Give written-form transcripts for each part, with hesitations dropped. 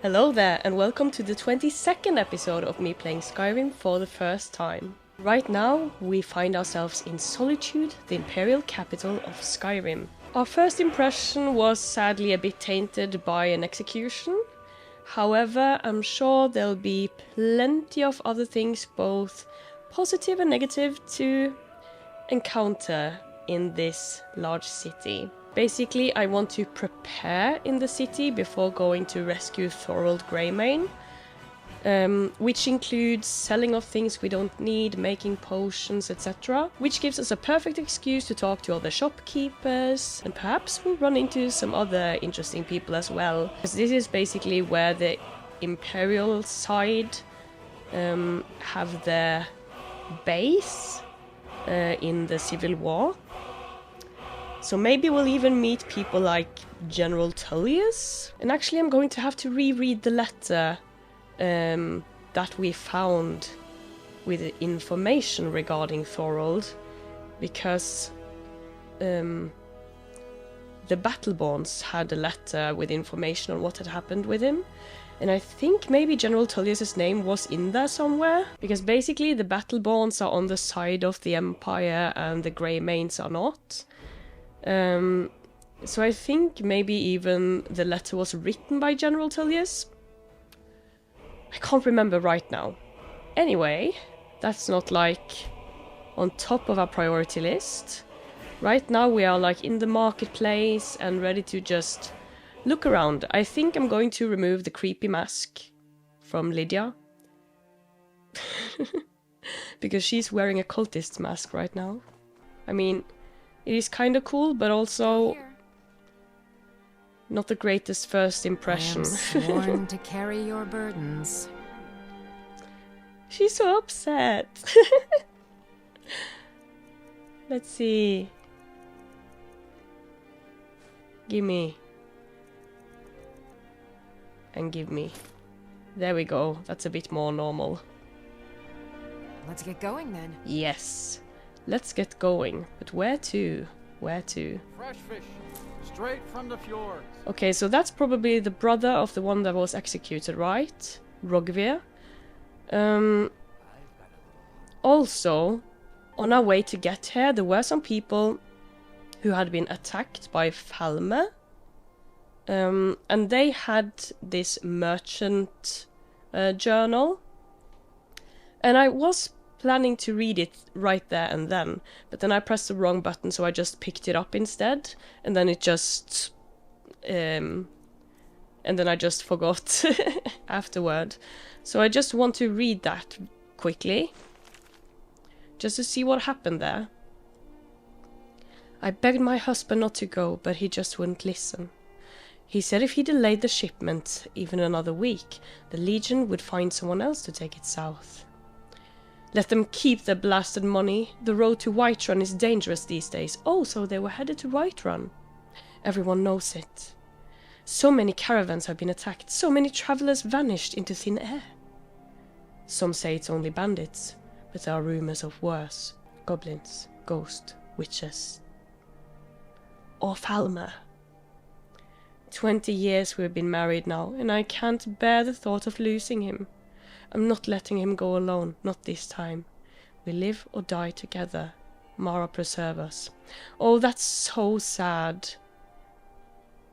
Hello there, and welcome to the 22nd episode of me playing Skyrim for the first time. Right now, we find ourselves in Solitude, the imperial capital of Skyrim. Our first impression was sadly a bit tainted by an execution. However, I'm sure there'll be plenty of other things, both positive and negative, to encounter in this large city. Basically, I want to prepare in the city before going to rescue Thorold Raiment, which includes selling off things we don't need, making potions, etc. Which gives us a perfect excuse to talk to other shopkeepers, and perhaps we'll run into some other interesting people as well. Because this is basically where the Imperial side have their base in the Civil War. So maybe we'll even meet people like General Tullius. And actually I'm going to have to reread the letter that we found with information regarding Thorold, because the Battleborns had a letter with information on what had happened with him. And I think maybe General Tullius' name was in there somewhere, because basically the Battleborns are on the side of the Empire and the Greymanes are not. So I think maybe even the letter was written by General Tullius. I can't remember right now. Anyway, that's not like on top of our priority list. Right now we are like in the marketplace and ready to just look around. I think I'm going to remove the creepy mask from Lydia. Because she's wearing a cultist mask right now. I mean, it is kind of cool, but also not the greatest first impression. I am sworn to carry your burdens. She's so upset. Let's see. Gimme. And give me. There we go. That's a bit more normal. Let's get going then. Yes. Let's get going. But where to? Where to? Fresh fish, straight from the fjord. Okay, so that's probably the brother of the one that was executed, right? Rogvir. Also, on our way to get here, there were some people who had been attacked by Falme. And they had this merchant journal. And I was planning to read it right there and then, but then I pressed the wrong button, so I just picked it up instead, and then it just and then I just forgot afterward. So I just want to read that quickly just to see what happened there. I begged my husband not to go, but he just wouldn't listen. He said if he delayed the shipment even another week, the Legion would find someone else to take it south. Let them keep their blasted money. The road to Whiterun is dangerous these days. Oh, so they were headed to Whiterun. Everyone knows it. So many caravans have been attacked. So many travelers vanished into thin air. Some say it's only bandits, but there are rumors of worse. Goblins, ghosts, witches. Or Falme. 20 years we've been married now, and I can't bear the thought of losing him. I'm not letting him go alone, not this time. We live or die together. Mara preserve us. Oh, that's so sad.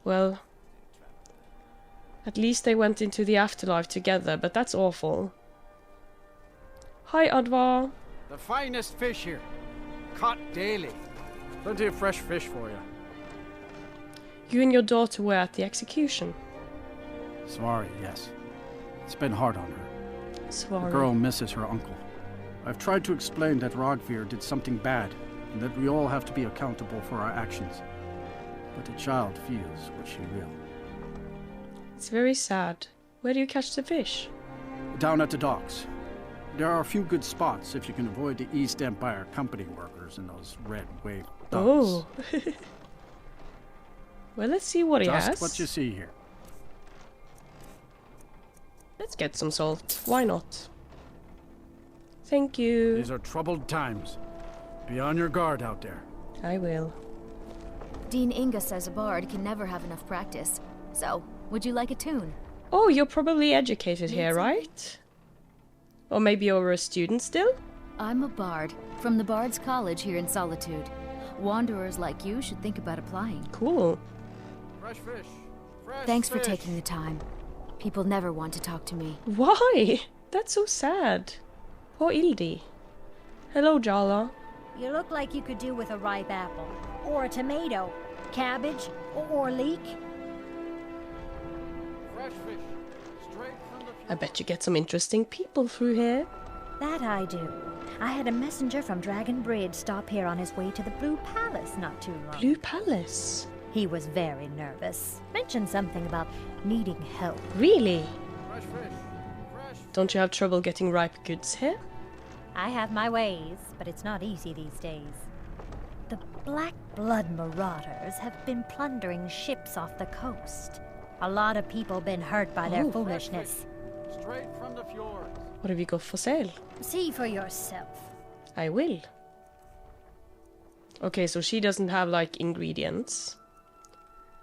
Well, at least they went into the afterlife together, but that's awful. Hi, Advar. The finest fish here, caught daily. Plenty of fresh fish for you. You and your daughter were at the execution. Sorry, yes. It's been hard on her. Sorry. The girl misses her uncle. I've tried to explain that Rogvir did something bad, and that we all have to be accountable for our actions. But the child feels what she will. It's very sad. Where do you catch the fish? Down at the docks. There are a few good spots if you can avoid the East Empire Company workers and those red wave docks. Oh. Well, let's see what he has. Just what you see here. Let's get some salt. Why not? Thank you. These are troubled times. Be on your guard out there. I will. Dean Inga says a bard can never have enough practice. So, would you like a tune? Oh, you're probably educated here, right? Or maybe you're a student still? I'm a bard from the Bards College here in Solitude. Wanderers like you should think about applying. Cool. Fresh fish. Fresh Thanks for fish. taking the time. People never want to talk to me. Why? That's so sad. Poor Ildi. Hello, Jarl. You look like you could do with a ripe apple, or a tomato, cabbage, or leek. Fresh fish. Straight from the I bet you get some interesting people through here. That I do. I had a messenger from Dragon Bridge stop here on his way to the Blue Palace not too long. Blue Palace? He was very nervous. Mentioned something about needing help. Really? fresh fish. Fresh. Don't you have trouble getting ripe goods here? I have my ways, but it's not easy these days. The Black Blood Marauders have been plundering ships off the coast. A lot of people been hurt by their Oh. foolishness. Straight from the fjords. What have you got for sale? See for yourself. I will. Okay, so she doesn't have, like, ingredients.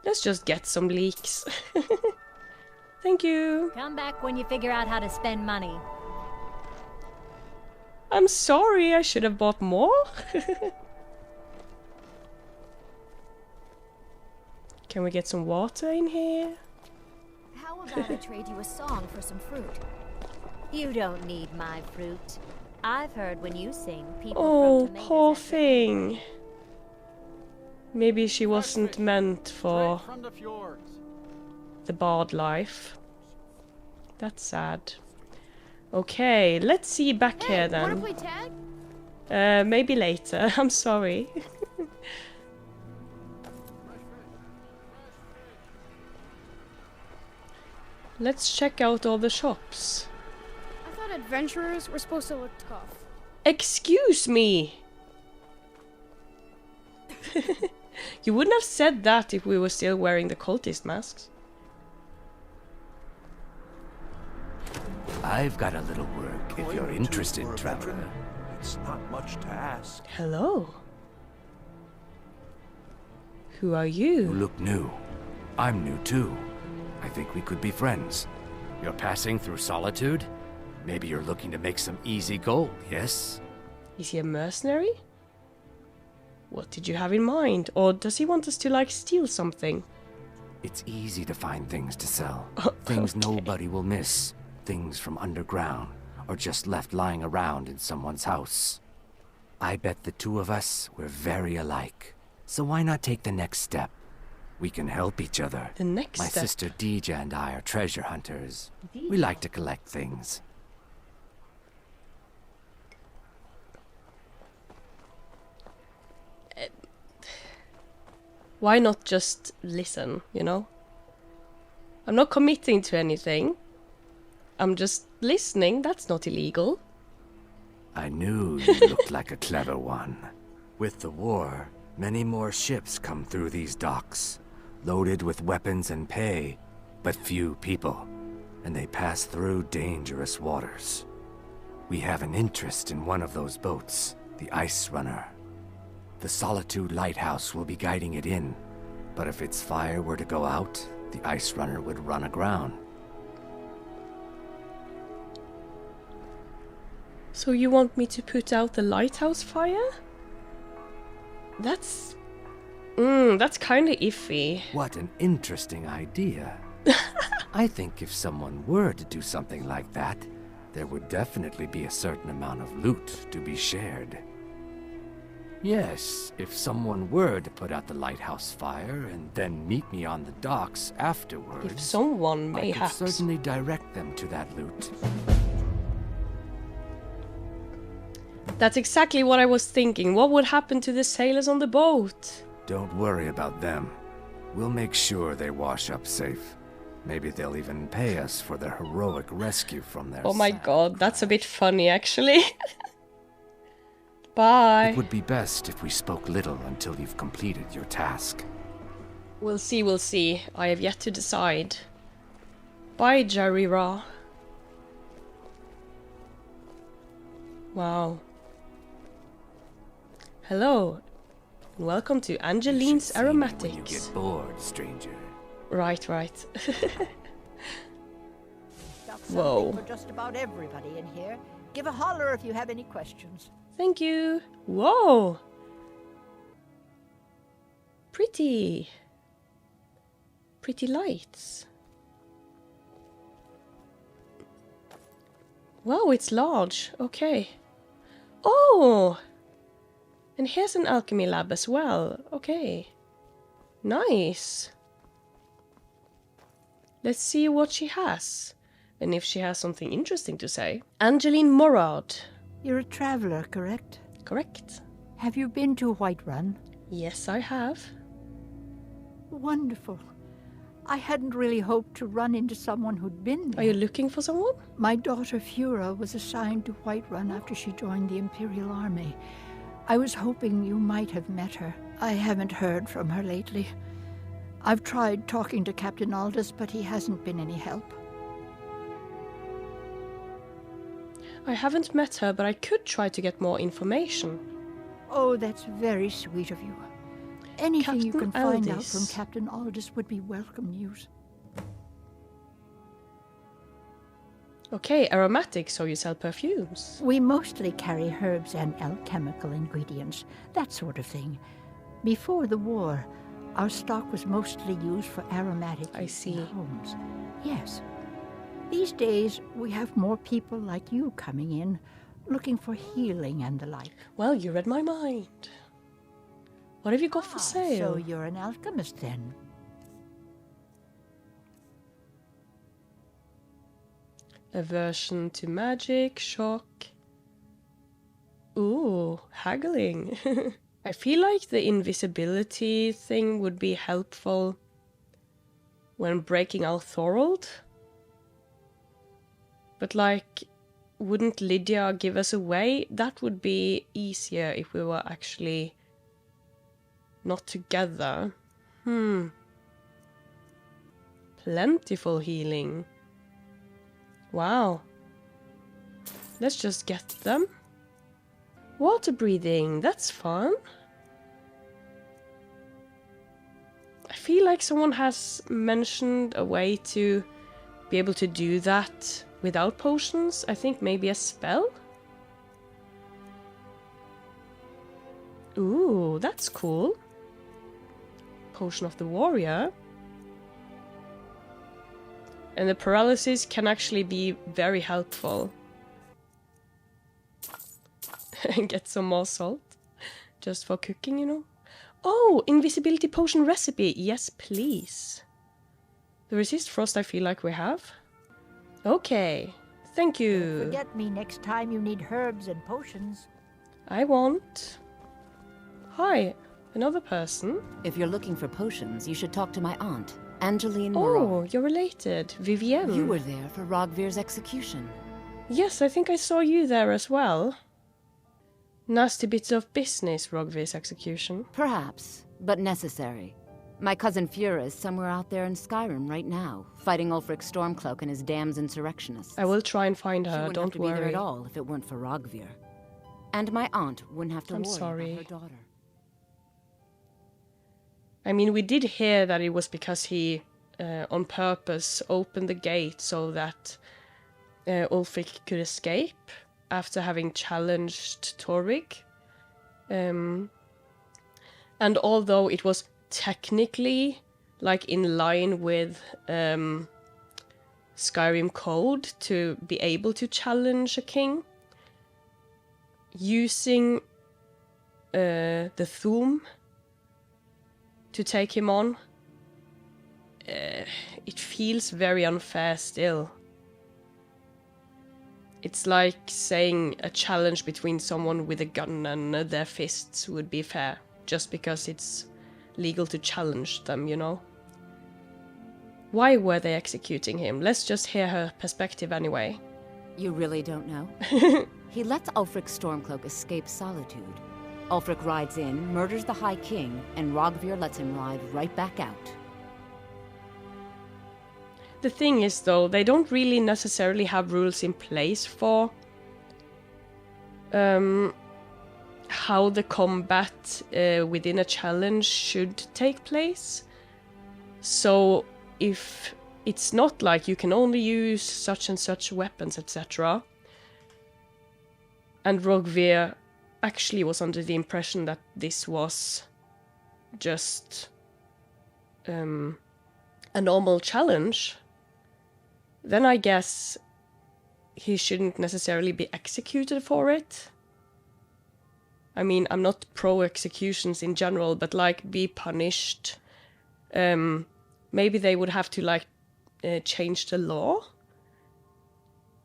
Let's just get some leeks. Thank you. Come back when you figure out how to spend money. I'm sorry, I should have bought more. Can we get some water in here? How about I trade you a song for some fruit? You don't need my fruit. I've heard when you sing, people Oh, throw tomatoes poor at you. thing. Maybe she wasn't meant for Straight from the fjords. the bard life. That's sad. Okay, let's see back here Wanna then. play tag? Maybe later. I'm sorry. Let's check out all the shops. I thought adventurers were supposed to look tough. Excuse me! You wouldn't have said that if we were still wearing the cultist masks. I've got a little work if you're interested, traveler. It's not much to ask. Hello. Who are You you? look new. I'm new too. I think we could be friends. You're passing through Solitude? Maybe you're looking to make some easy gold, yes? Is he a mercenary? What did you have in mind? Or does he want us to, like, steal something? It's easy to find things to sell. Oh, Things okay. nobody will miss. Things from underground, or just left lying around in someone's house. I bet the two of us were very alike. So why not take the next step? We can help each other. The next My step. sister Deja and I are treasure hunters. We like to collect things. Why not just listen, you know? I'm not committing to anything. I'm just listening. That's not illegal. I knew you looked like a clever one. With the war, many more ships come through these docks, loaded with weapons and pay, but few people, and they pass through dangerous waters. We have an interest in one of those boats, the Ice Runner. The Solitude lighthouse will be guiding it in, but if its fire were to go out, the Ice Runner would run aground. So you want me to put out the lighthouse fire? That's kind of iffy. What an interesting idea. I think if someone were to do something like that, there would definitely be a certain amount of loot to be shared. Yes, if someone were to put out the lighthouse fire and then meet me on the docks afterwards, If someone, I could mayhaps. certainly direct them to that loot. That's exactly what I was thinking. What would happen to the sailors on the boat? Don't worry about them. We'll make sure they wash up safe. Maybe they'll even pay us for their heroic rescue from their Oh my sad god, that's a crash. bit funny actually. Bye. It would be best if we spoke little until you've completed your task. We'll see, we'll see. I have yet to decide. Bye, Jerry Raw. Wow. Hello. And welcome to You Angeline's should see me when you Aromatics. get bored, stranger. Right, right. got Whoa. something for just about everybody in here. Give a holler if you have any questions. Thank you. Whoa. Pretty. Pretty lights. Wow, it's large. Okay. Oh! And here's an alchemy lab as well. Okay. Nice. Let's see what she has. And if she has something interesting to say. Angeline Morard. You're a traveler, correct? Correct. Have you been to Whiterun? Yes, I have. Wonderful. I hadn't really hoped to run into someone who'd been there. Are you looking for someone? My daughter Fura was assigned to Whiterun after she joined the Imperial Army. I was hoping you might have met her. I haven't heard from her lately. I've tried talking to Captain Aldous, but he hasn't been any help. I haven't met her, but I could try to get more information. Oh, that's very sweet of you. Anything you can Captain find out Aldous. from Captain Aldous would be welcome news. Okay, aromatic, so you sell perfumes. We mostly carry herbs and alchemical ingredients, that sort of thing. Before the war, our stock was mostly used for aromatic I use see. in homes. Yes. These days, we have more people like you coming in, looking for healing and the like. Well, you read my mind. What have you got for sale? So you're an alchemist then? Aversion to magic, shock. Ooh, haggling. I feel like the invisibility thing would be helpful when breaking out Thorold. But like, wouldn't Lydia give us away? That would be easier if we were actually not together. Plentiful healing. Wow. Let's just get them. Water breathing, that's fun. I feel like someone has mentioned a way to be able to do that without potions. I think maybe a spell? Ooh, that's cool. Potion of the Warrior. And the paralysis can actually be very helpful. And get some more salt. Just for cooking, you know. Oh, invisibility potion recipe. Yes, please. The resist frost I feel like we have. Okay. Thank Don't you. forget me next time you need herbs and potions. I want. Hi, another person. If you're looking for potions, you should talk to my aunt, Angeline Oh, Morard. you're related. Vivienne. You were there for Rogvir's execution. Yes, I think I saw you there as well. Nasty bits of business, Rogvir's execution. Perhaps, but necessary. My cousin Fura is somewhere out there in Skyrim right now, fighting Ulfric Stormcloak and his damned insurrectionists. I will try and find She her, wouldn't don't have to be there worry. at all if it weren't for Rogvir. And my aunt wouldn't have to I'm worry sorry. about her daughter. I mean, we did hear that it was because he, on purpose, opened the gate so that Ulfric could escape after having challenged Torvig. And although it was technically, like, in line with Skyrim code to be able to challenge a king, using the Thuum to take him on, it feels very unfair still. It's like saying a challenge between someone with a gun and their fists would be fair, just because it's legal to challenge them, you know? Why were they executing him? Let's just hear her perspective anyway. You really don't know? He lets Ulfric Stormcloak escape Solitude. Ulfric rides in, murders the High King, and Rogvir lets him ride right back out. The thing is, though, they don't really necessarily have rules in place for how the combat within a challenge should take place. So if it's not like you can only use such and such weapons, etc. And Rogvir actually was under the impression that this was just a normal challenge, then I guess he shouldn't necessarily be executed for it. I mean, I'm not pro executions in general, but like be punished. Maybe they would have to like change the law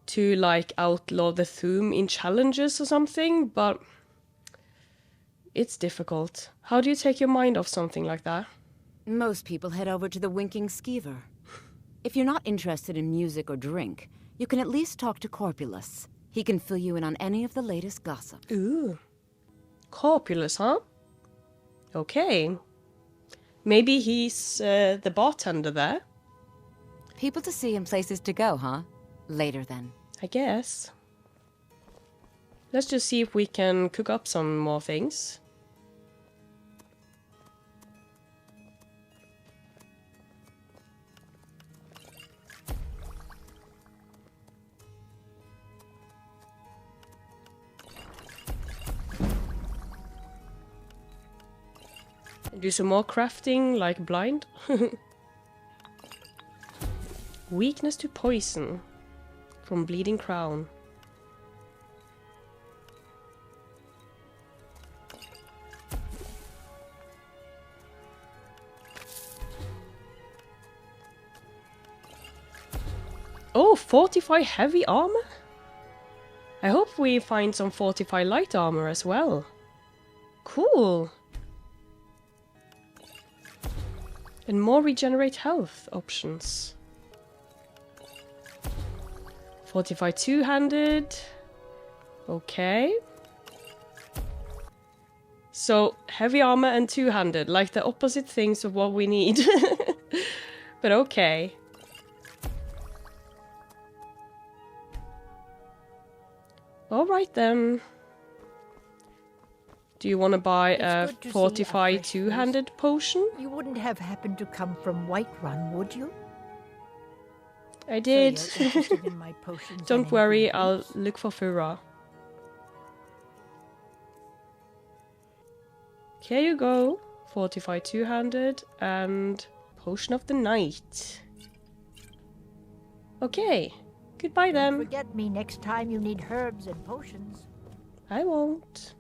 to like outlaw the Thuum in challenges or something, but it's difficult. How do you take your mind off something like that? Most people head over to the Winking Skeever. If you're not interested in music or drink, you can at least talk to Corpulus. He can fill you in on any of the latest gossip. Ooh. Corpulus, huh? Okay. Maybe he's the bartender there? People to see and places to go, huh? Later then. I guess. Let's just see if we can cook up some more things. Do some more crafting, like blind. Weakness to poison from Bleeding Crown. Oh, fortify heavy armor? I hope we find some fortify light armor as well. Cool. And more regenerate health options. Fortify two-handed. Okay. So, heavy armor and two-handed, like the opposite things of what we need. But okay. Alright then. Do you want to buy a fortify two-handed potion? You wouldn't have happened to come from Whiterun, would you? I did. So you're interested in my potions. Don't worry, I'll look for Fura. Here you go. Fortify two-handed and Potion of the Night. Okay. Goodbye then. Don't forget me next time you need herbs and potions. I won't.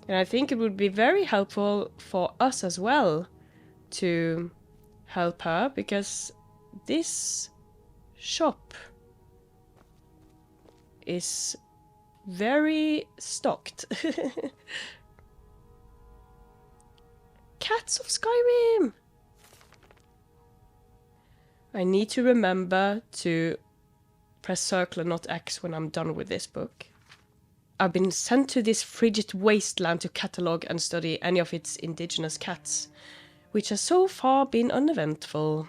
And I think it would be very helpful for us as well to help her, because this shop is very stocked. Cats of Skyrim! I need to remember to press circle and not X when I'm done with this book. I've been sent to this frigid wasteland to catalogue and study any of its indigenous cats, which has so far been uneventful.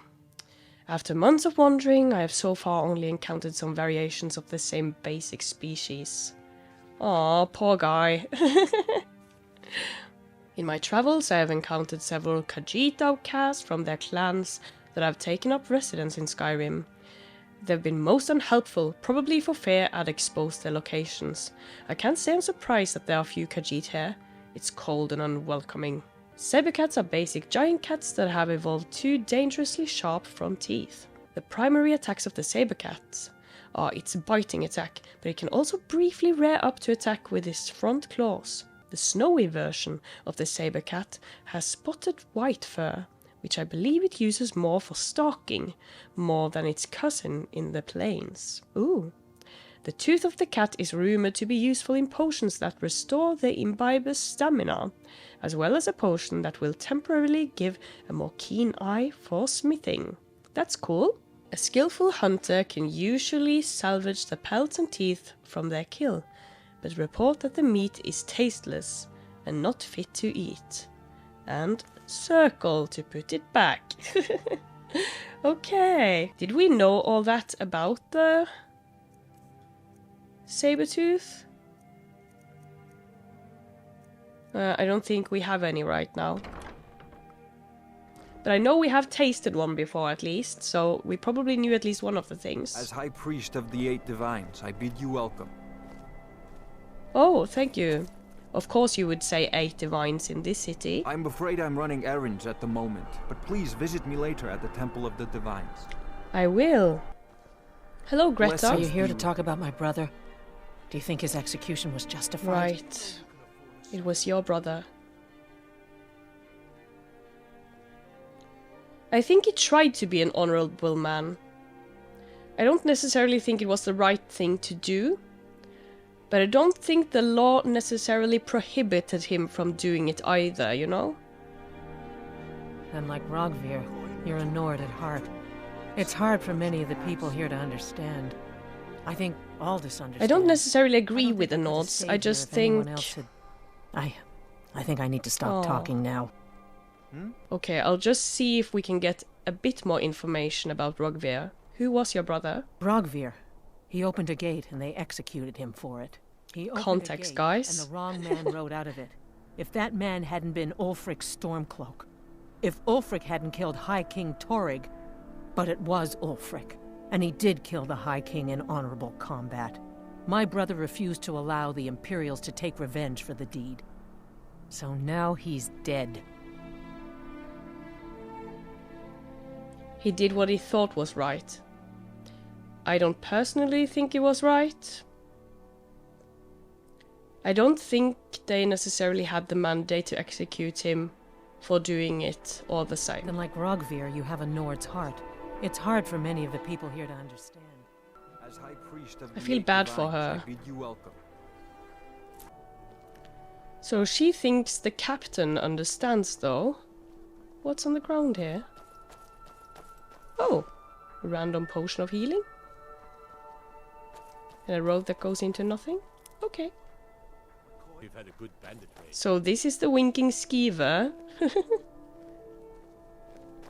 After months of wandering, I have so far only encountered some variations of the same basic species. Aw, poor guy. In my travels, I have encountered several Khajiit outcasts from their clans that have taken up residence in Skyrim. They've been most unhelpful, probably for fear I'd expose their locations. I can't say I'm surprised that there are few Khajiit here. It's cold and unwelcoming. Saber cats are basic giant cats that have evolved two dangerously sharp front teeth. The primary attacks of the saber cat are its biting attack, but it can also briefly rear up to attack with its front claws. The snowy version of the saber cat has spotted white fur, which I believe it uses more for stalking, more than its cousin in the plains. Ooh. The tooth of the cat is rumoured to be useful in potions that restore the imbiber's stamina, as well as a potion that will temporarily give a more keen eye for smithing. That's cool. A skillful hunter can usually salvage the pelts and teeth from their kill, but report that the meat is tasteless and not fit to eat. And circle to put it back. Okay. Did we know all that about the Sabertooth? I don't think we have any right now. But I know we have tasted one before at least, so we probably knew at least one of the things. As High Priest of the 8 Divines, I bid you welcome. Oh, thank you. Of course you would say 8 divines in this city. I'm afraid I'm running errands at the moment, but please visit me later at the Temple of the Divines. I will. Hello, Greta. Are you here to talk about my brother? Do you think his execution was justified? Right. It was your brother. I think he tried to be an honorable man. I don't necessarily think it was the right thing to do, but I don't think the law necessarily prohibited him from doing it either, you know? And like Rogvir, you're a Nord at heart. It's hard for many of the people here to understand. I think Aldous understands. I don't necessarily agree with the Nords. I just think... I think I need to stop talking now. Okay, I'll just see if we can get a bit more information about Rogvir. Who was your brother? Rogvir. He opened a gate and they executed him for it. He opened Context, a gate guys. And the wrong man rode out of it. If that man hadn't been Ulfric's Stormcloak, if Ulfric hadn't killed High King Torrig, but it was Ulfric, and he did kill the High King in honorable combat. My brother refused to allow the Imperials to take revenge for the deed. So now he's dead. He did what he thought was right. I don't personally think it was right. I don't think they necessarily had the mandate to execute him for doing it all the same. Then like Rogvir, you have a Nord's heart. It's hard for many of the people here to understand. As High Priest of I feel bad for her. I bid you welcome. So she thinks the captain understands though. What's on the ground here? Oh, a random potion of healing. And a road that goes into nothing? Okay. We've had a good bandit raid. So this is the Winking Skeever.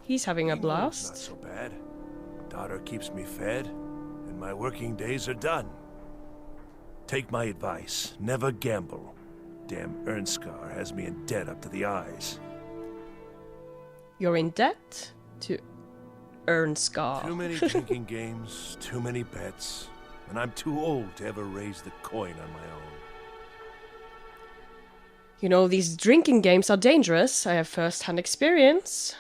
He's having a blast. Not so bad. Daughter keeps me fed, and my working days are done. Take my advice. Never gamble. Damn Ernskar has me in debt up to the eyes. You're in debt to Ernskar. Too many drinking games, too many bets, and I'm too old to ever raise the coin on my own. You know, these drinking games are dangerous. I have first-hand experience.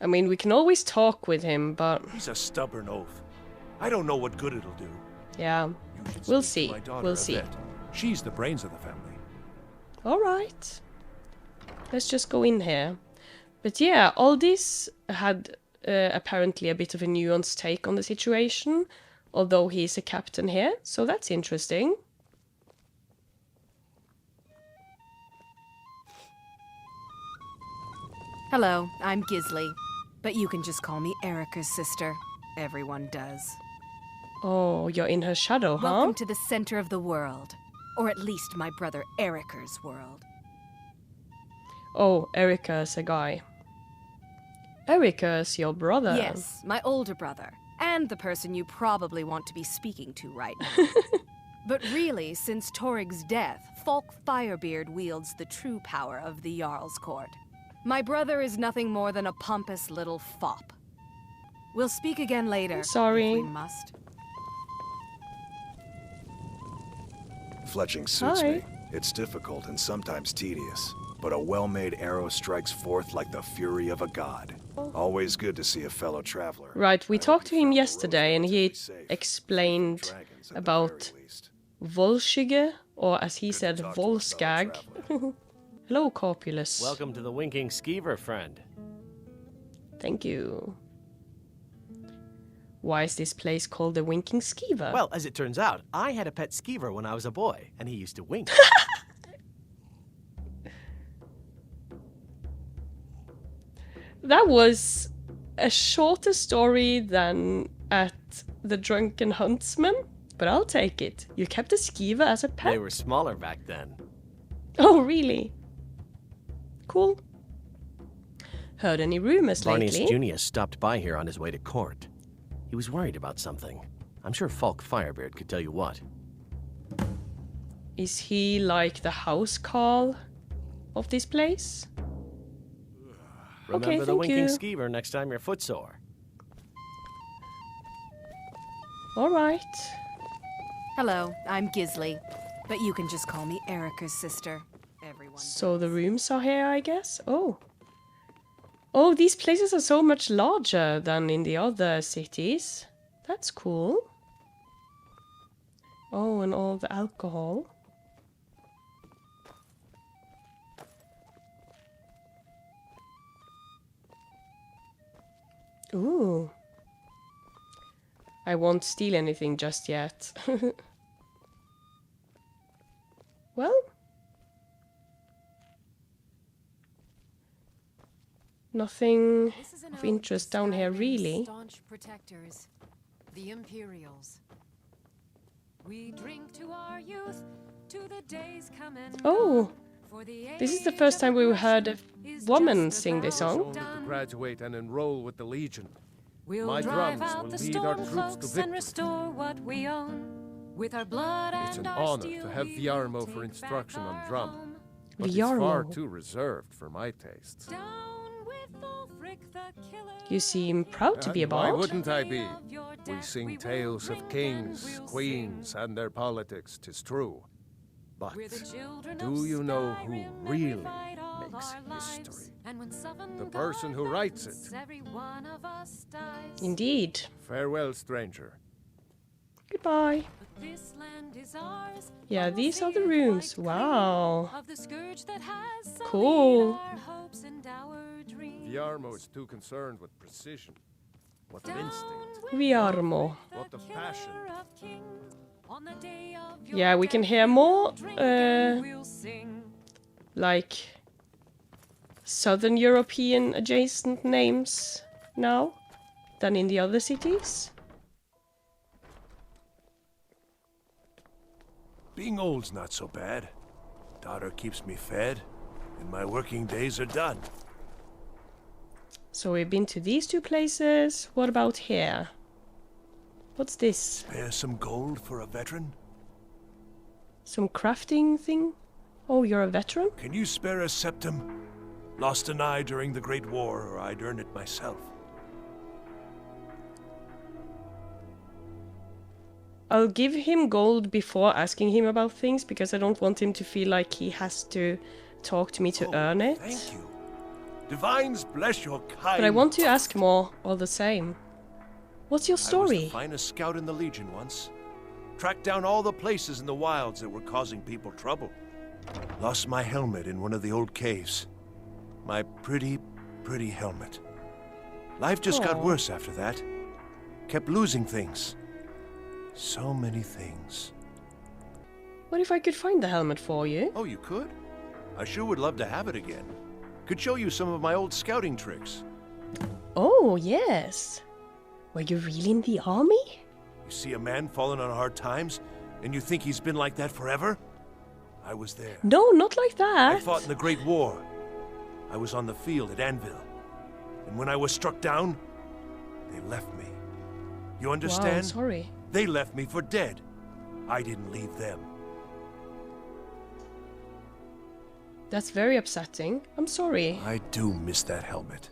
I mean, we can always talk with him, but... He's a stubborn oaf. I don't know what good it'll do. Yeah, we'll see. We'll see. Yvette. She's the brains of the family. Alright. Let's just go in here. But yeah, Aldous had apparently a bit of a nuanced take on the situation, although he's a captain here, so that's interesting. Hello, I'm Gisli, but you can just call me Erica's sister. Everyone does. Oh, you're in her shadow, huh? Welcome to the center of the world. Or at least my brother Erica's world. Oh, Erica's a guy. Erica's your brother. Yes, my older brother. And the person you probably want to be speaking to right now. But really, since Torrig's death, Falk Firebeard wields the true power of the Jarl's court. My brother is nothing more than a pompous little fop. We'll speak again later. Sorry. If we must. Fletching suits me. It's difficult and sometimes tedious, but a well-made arrow strikes forth like the fury of a god. Always good to see a fellow traveler. Right, we talked to him yesterday and he explained about Volskige, or as he said, Volskag. Hello, Corpulus. Welcome to the Winking Skeever, friend. Thank you. Why is this place called the Winking Skeever? Well, as it turns out, I had a pet skeever when I was a boy, and he used to wink. That was a shorter story than at the Drunken Huntsman, but I'll take it. You kept a skeever as a pet? They were smaller back then. Oh, really? Cool. Heard any rumors Barney's lately? Junius stopped by here on his way to court. He was worried about something. I'm sure Falk Firebeard could tell you what. Is he like the house Carl of this place. Remember Okay, the thank Winking you. Skeever next time you're footsore. Alright. Hello, I'm Gisley, but you can just call me Erica's sister. Everyone. So the rooms are here, I guess? Oh. Oh, these places are so much larger than in the other cities. That's cool. Oh, and all the alcohol. Ooh. I won't steal anything just yet. Well. Nothing of interest down here, really. Staunch protectors, the Imperials. We drink to our youth, to the days coming. Oh, this is the first time we heard a woman sing this song. Only to graduate and enroll with the Legion. We'll My drive drums out will the lead our storm troops to cloaks and victory. restore what we own with our blood It's and an our honor steel. to have we Viarmo will for take instruction back on our drum. home. But he's far Viarmo. too reserved for my tastes. Down with Ulfric the killer. You seem proud to be a Why bard. wouldn't I be? We sing tales of kings, queens, and their politics, 'tis true. But do you know who really makes history? The person who writes it. Indeed. Farewell, stranger. Goodbye. This land is ours. Yeah, these are the rooms. Wow. Of the scourge that has Cool. our hopes and our dreams. Viarmo is too concerned with precision. What of instinct? Viarmo. What of passion? On the day of your Yeah, we can hear more, we'll sing. like, Southern European adjacent names now than in the other cities. Being old's not so bad. Daughter keeps me fed, and my working days are done. So we've been to these two places. What about here? What's this? Spare some gold for a veteran? Some crafting thing? Oh, you're a veteran? Can you spare a septum? Lost an eye during the Great War, or I'd earn it myself. I'll give him gold before asking him about things because I don't want him to feel like he has to talk to me to earn it. Thank you. Divines bless your kind. But I want to ask more all the same. What's your I was story? the finest scout in the Legion once. Tracked down all the places in the wilds that were causing people trouble. Lost my helmet in one of the old caves. My pretty, pretty helmet. Life just got Aw. worse after that. Kept losing things. So many things. What if I could find the helmet for you? Oh, you could? I sure would love to have it again. Could show you some of my old scouting tricks. Oh, yes. Were you really in the army? You see a man falling on hard times, and you think he's been like that forever? I was there. No, not like that. I fought in the Great War. I was on the field at Anvil. And when I was struck down, they left me. You understand? Wow, sorry. They left me for dead. I didn't leave them. That's very upsetting. I'm sorry. I do miss that helmet.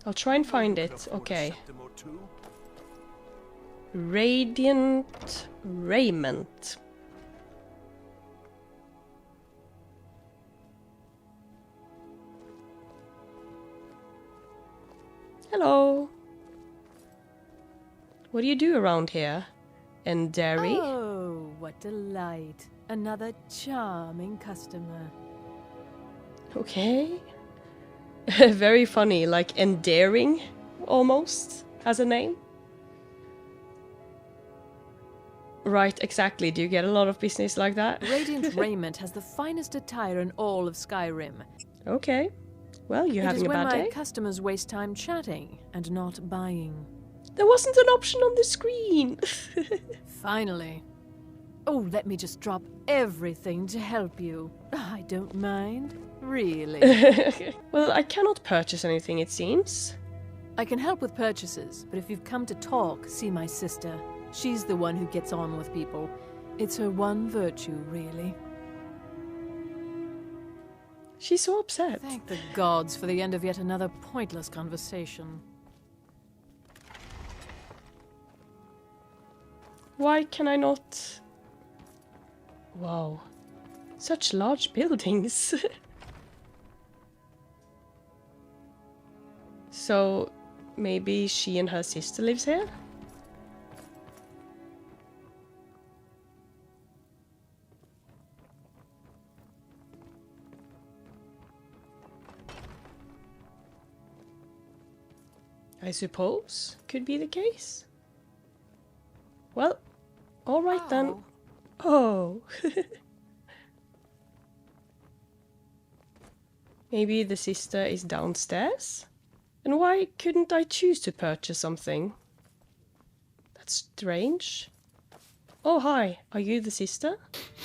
I'll try and find it. Okay. Radiant Raiment. Hello. What do you do around here? And dairy? Oh, what delight. Another charming customer. Okay. Very funny, like endearing, almost, as a name. Right, exactly. Do you get a lot of business like that? Radiant Raiment has the finest attire in all of Skyrim. Okay. Well, you're having a bad It is when my day. customers waste time chatting and not buying. There wasn't an option on the screen. Finally. Oh, let me just drop everything to help you. I don't mind. Really. Well, I cannot purchase anything, it seems. I can help with purchases, but if you've come to talk, see my sister. She's the one who gets on with people. It's her one virtue, really. She's so upset. Thank the gods for the end of yet another pointless conversation. Why can I not... Wow. Such large buildings. So, maybe she and her sister lives here? I suppose could be the case. Well, alright then. Oh. Maybe the sister is downstairs? And why couldn't I choose to purchase something? That's strange. Oh, hi. Are you the sister?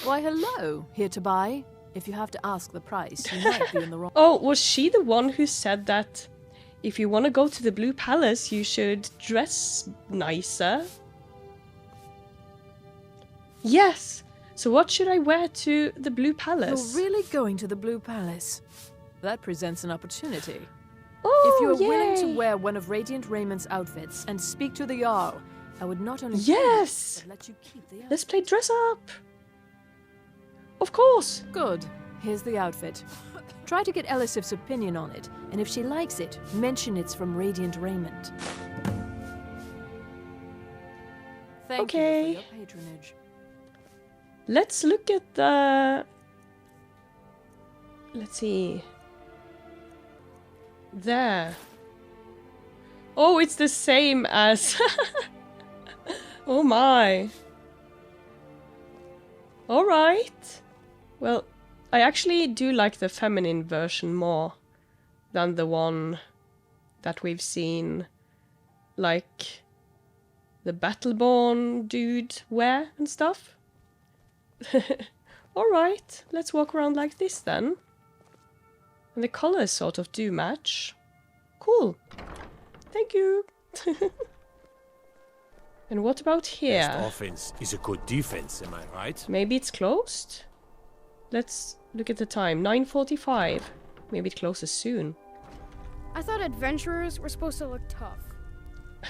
Why, hello. Here to buy. If you have to ask the price, you might be in the wrong... Oh, was she the one who said that if you want to go to the Blue Palace, you should dress nicer? Yes! So what should I wear to the Blue Palace? You're really going to the Blue Palace? That presents an opportunity. Oh, if you are willing yay. to wear one of Radiant Raiment's outfits and speak to the Jarl, I would not only yes! but let you keep the outfit. Let's play dress up! Of course! Good. Here's the outfit. Try to get Elisif's opinion on it, and if she likes it, mention it's from Radiant Raiment. Thank you for your patronage. Let's look at the... Let's see... There. Oh, it's the same as... Oh my. Alright. Well, I actually do like the feminine version more than the one that we've seen, like, the Battleborn dude wear and stuff. Alright, let's walk around like this then. And the colors sort of do match. Cool. Thank you. And what about here? Best offense is a good defense, am I right? Maybe it's closed? Let's look at the time. 9:45. Maybe it closes soon. I thought adventurers were supposed to look tough.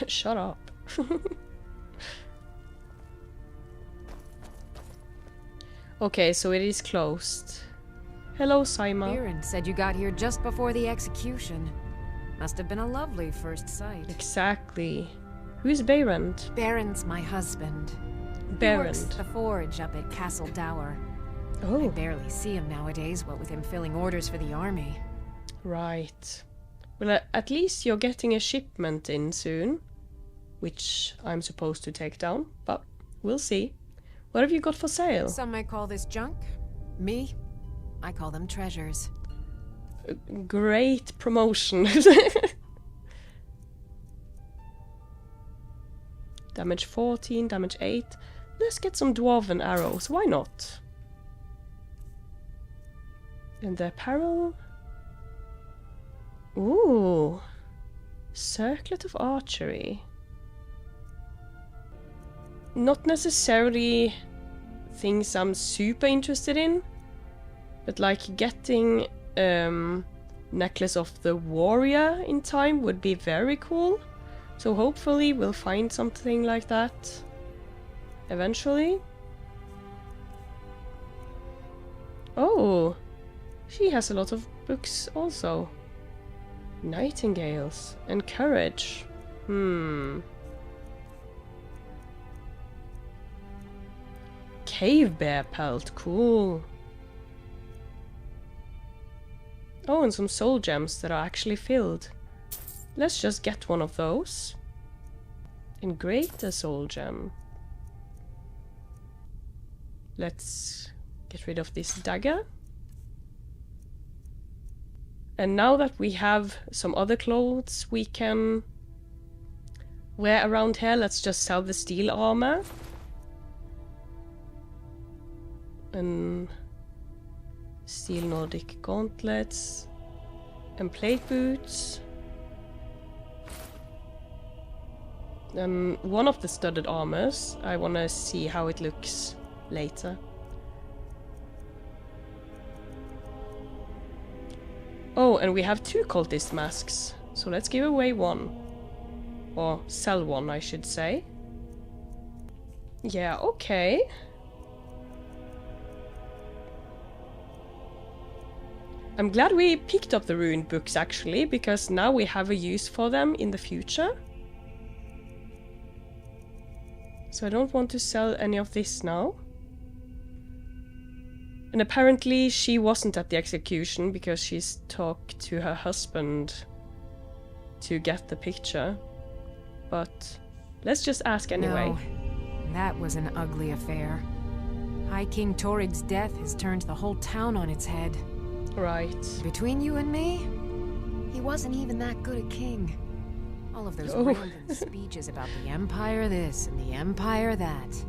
Shut up. Okay, so it is closed. Hello, Saima. Byron said you got here just before the execution. Must have been a lovely first sight. Exactly. Who's Behrend? Baron's my husband. He works the forge up at Castle Dour. Oh. I barely see him nowadays, what with him filling orders for the army. Right. Well, at least you're getting a shipment in soon, which I'm supposed to take down, but we'll see. What have you got for sale? Some might call this junk. Me, I call them treasures. Great promotion. Damage 14, damage 8. Let's get some dwarven arrows, why not? And the apparel. Ooh. Circlet of archery. Not necessarily things I'm super interested in, but like getting Necklace of the Warrior in time would be very cool. So hopefully we'll find something like that eventually. Oh, she has a lot of books also. Nightingales and courage. Cave bear pelt, cool. Oh, and some soul gems that are actually filled. Let's just get one of those. And greater soul gem. Let's get rid of this dagger. And now that we have some other clothes we can wear around here, let's just sell the steel armor. And steel Nordic gauntlets. And plate boots. And one of the studded armors, I want to see how it looks later. Oh, and we have 2 cultist masks. So let's give away one. Or sell one, I should say. Yeah, okay. I'm glad we picked up the ruined books actually, because now we have a use for them in the future. So I don't want to sell any of this now. And apparently she wasn't at the execution because she's talked to her husband to get the picture. But let's just ask anyway. No, that was an ugly affair. High King Torig's death has turned the whole town on its head. Right. Between you and me, he wasn't even that good a king. All of those random speeches about the Empire this and the Empire that.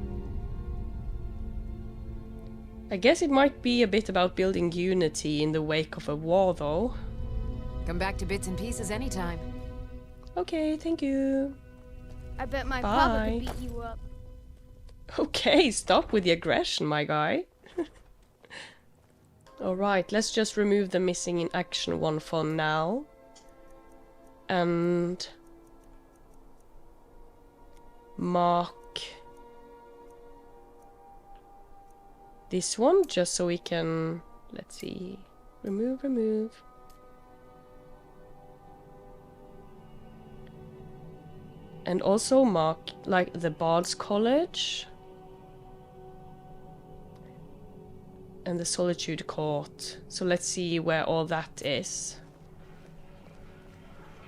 I guess it might be a bit about building unity in the wake of a war, though. Come back to bits and pieces anytime. Okay, thank you. I bet my Bye. papa could beat you up. Okay, stop with the aggression, my guy. Alright, let's just remove the missing in action one for now. And mark this one just so we can, let's see, remove. And also mark like the Bards College and the Solitude Court. So let's see where all that is.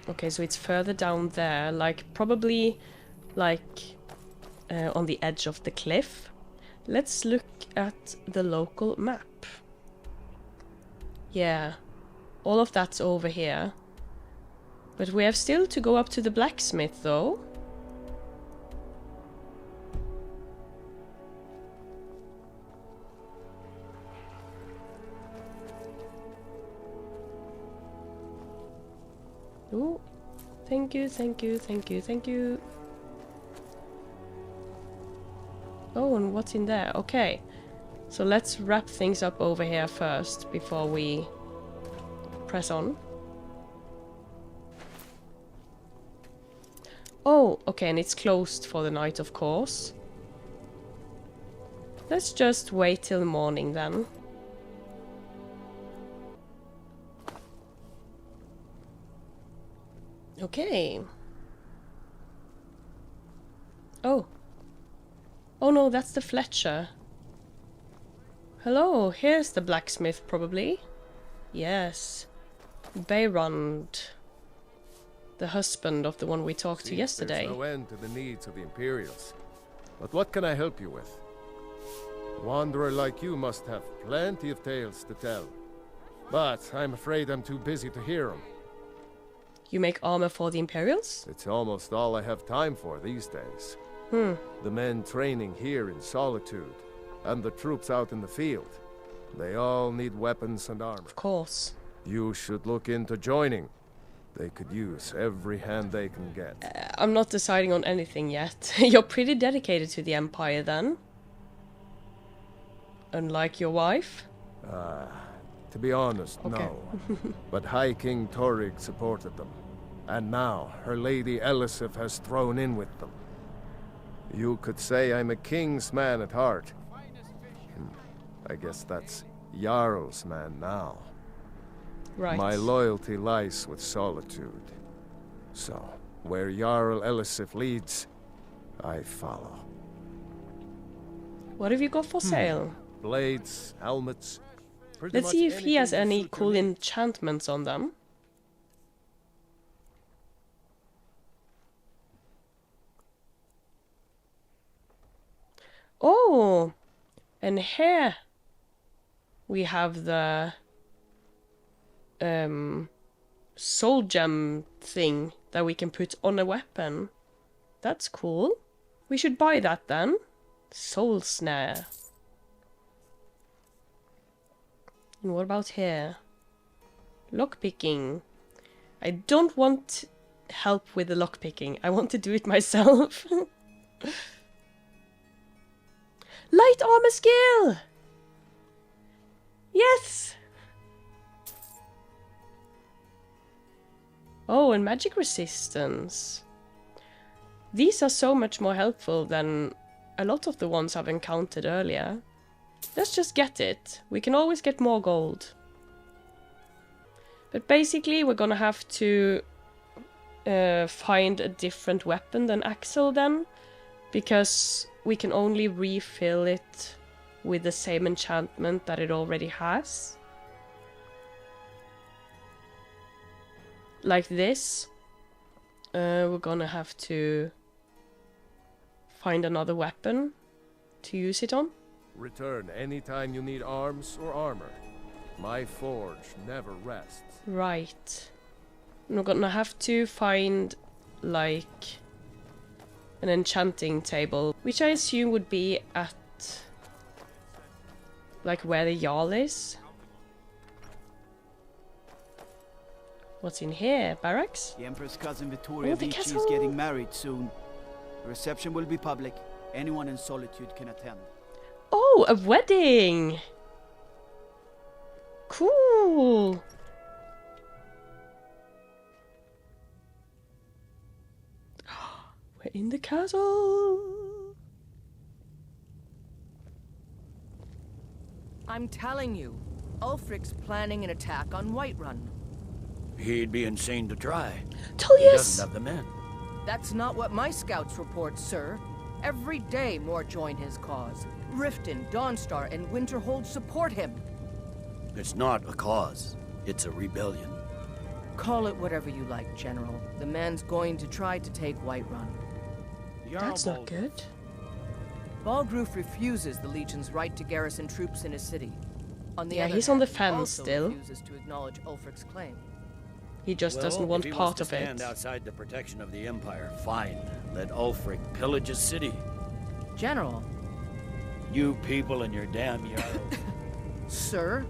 Okay, so it's further down there, like probably like on the edge of the cliff. Let's look at the local map. Yeah, all of that's over here. But we have still to go up to the blacksmith though. Oh, thank you. Oh, and what's in there? Okay, so let's wrap things up over here first before we press on. Oh, okay, and it's closed for the night, of course. Let's just wait till morning then. Okay. Oh. Oh no, that's the Fletcher. Hello, here's the blacksmith probably. Yes. Beyrand. The husband of the one we talked to yesterday. There's no end to the needs of the Imperials. But what can I help you with? A wanderer like you must have plenty of tales to tell. But I'm afraid I'm too busy to hear them. You make armor for the Imperials? It's almost all I have time for these days. The men training here in Solitude, and the troops out in the field. They all need weapons and armor. Of course. You should look into joining. They could use every hand they can get. I'm not deciding on anything yet. You're pretty dedicated to the Empire then. Unlike your wife? To be honest, okay. No. But High King Torig supported them. And now, her lady Elisif has thrown in with them. You could say I'm a king's man at heart. I guess that's Jarl's man now. Right. My loyalty lies with Solitude. So, where Jarl Elisif leads, I follow. What have you got for sale? Blades, helmets. Let's see if he has any cool enchantments on them. Oh! And here we have the soul gem thing that we can put on a weapon. That's cool. We should buy that then. Soul snare. And what about here? Lockpicking. I don't want help with the lockpicking. I want to do it myself. Light armor skill! Yes! Oh, and magic resistance. These are so much more helpful than a lot of the ones I've encountered earlier. Let's just get it. We can always get more gold. But basically we're gonna have to find a different weapon than Axel then. Because we can only refill it with the same enchantment that it already has. Like this. We're gonna have to find another weapon to use it on. Return anytime you need arms or armor. My forge never rests. Right. We're gonna have to find, like, an enchanting table, which I assume would be at, like, where the Jarl is. What's in here? Barracks? The Emperor's cousin Vittoria Vici is castle. getting married soon. The reception will be public. Anyone in Solitude can attend. Oh, a wedding! Cool! We're in the castle! I'm telling you, Ulfric's planning an attack on Whiterun. He'd be insane to try. Tullius! He doesn't have the men. That's not what my scouts report, sir. Every day more join his cause. Riften, Dawnstar, and Winterhold support him. It's not a cause. It's a rebellion. Call it whatever you like, General. The man's going to try to take Whiterun. That's not good. Balgruf refuses the Legion's right to garrison troops in his city. On the Yeah, other he's hand, on the fence also still. refuses to acknowledge Ulfric's claim. He just doesn't want if he part wants of to stand it. outside the protection of the Empire, fine. Let Ulfric pillage his city. General. You people and your damn Jarl. Sir,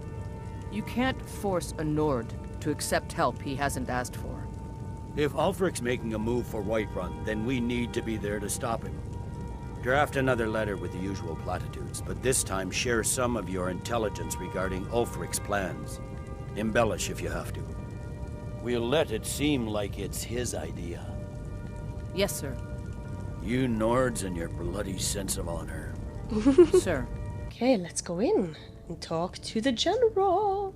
you can't force a Nord to accept help he hasn't asked for. If Ulfric's making a move for Whiterun, then we need to be there to stop him. Draft another letter with the usual platitudes, but this time share some of your intelligence regarding Ulfric's plans. Embellish if you have to. We'll let it seem like it's his idea. Yes, sir. You Nords and your bloody sense of honor. Sir. Okay, let's go in and talk to the general.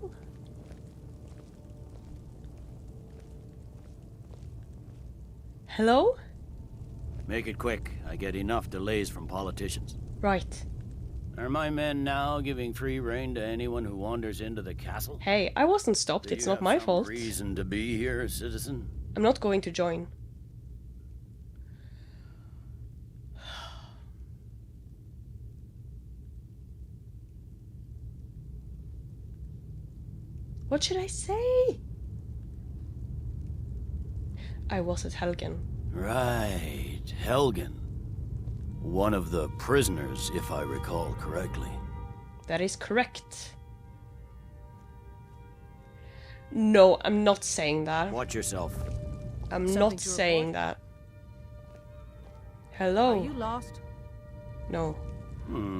Hello? Make it quick. I get enough delays from politicians. Right. Are my men now giving free rein to anyone who wanders into the castle? Hey, I wasn't stopped. Do It's you not have my some fault. reason to be here, citizen? I'm not going to join. What should I say? I was at Helgen. Right, Helgen. One of the prisoners, if I recall correctly. That is correct. No, I'm not saying that. Watch yourself. I'm Something not to saying that. Hello? Are you lost? No.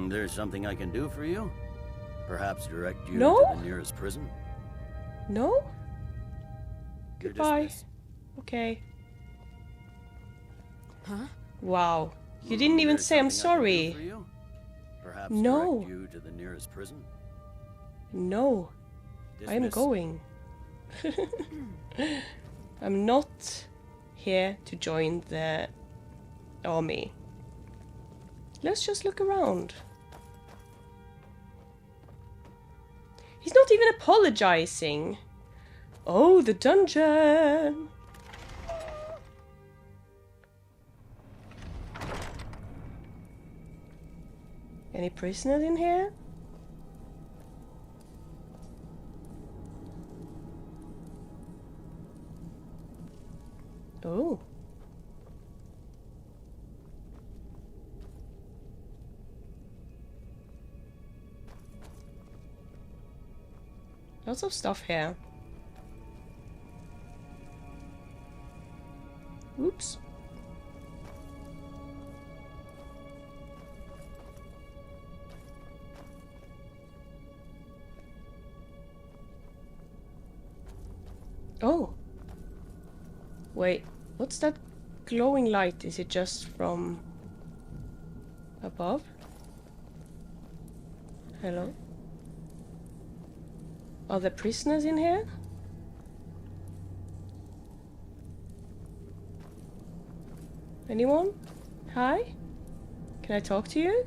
There's something I can do for you? Perhaps direct you No? to the nearest prison? No? You're Goodbye. dismissed. Okay. Huh? Wow. You didn't even There's say I'm something I can do sorry. for you? Perhaps No. direct you to the nearest prison? No. I am Dismiss. going. I'm not here to join the army. Let's just look around. He's not even apologizing. Oh, the dungeon. Any prisoners in here? Oh. Lots of stuff here. Oops. Oh. Wait, what's that glowing light? Is it just from above? Hello? Are there prisoners in here? Anyone? Hi? Can I talk to you?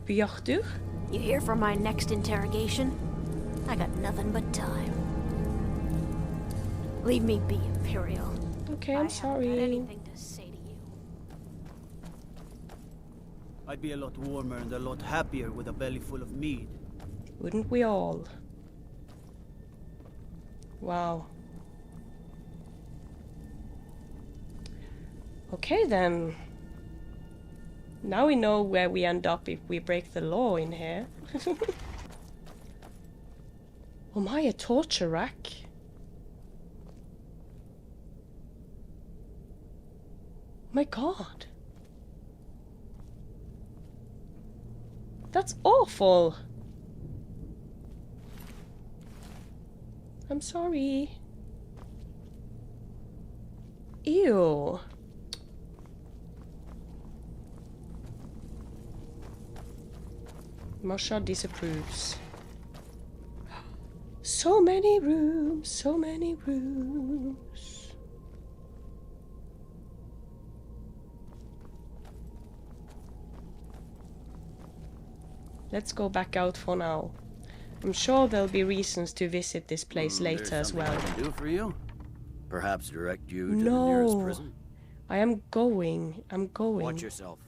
Bjartur? You here for my next interrogation? I got nothing but time. Leave me be, Imperial. Okay, I'm sorry. I haven't got anything to say to you. I'd be a lot warmer and a lot happier with a belly full of mead. Wouldn't we all? Wow. Okay then. Now we know where we end up if we break the law in here. Oh my, a torture rack. My god. That's awful. I'm sorry. Ew. Marsha disapproves. So many rooms, so many rooms. Let's go back out for now. I'm sure there'll be reasons to visit this place later as well. I can do for you? Perhaps direct you to the No, nearest prison? I am going. I'm going. Watch yourself.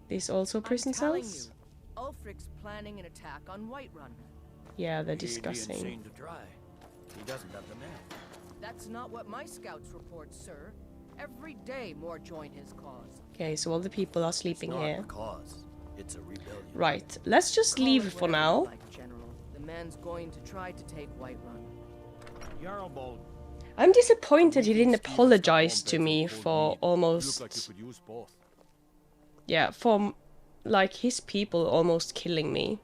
These also prison telling cells? you, Ulfric's planning an attack on Whiterun. Yeah, they're He'd be discussing. insane to try. He doesn't have the men. That's not what my scouts report, sir. Every day more join his cause. Okay, so all the people are sleeping It's not here. a cause. It's a rebellion. Right, let's just leave for now. Like General, the man's going to try to take Whiterun. Jarl, I'm disappointed he didn't apologize to me for almost... Yeah, for like his people almost killing me.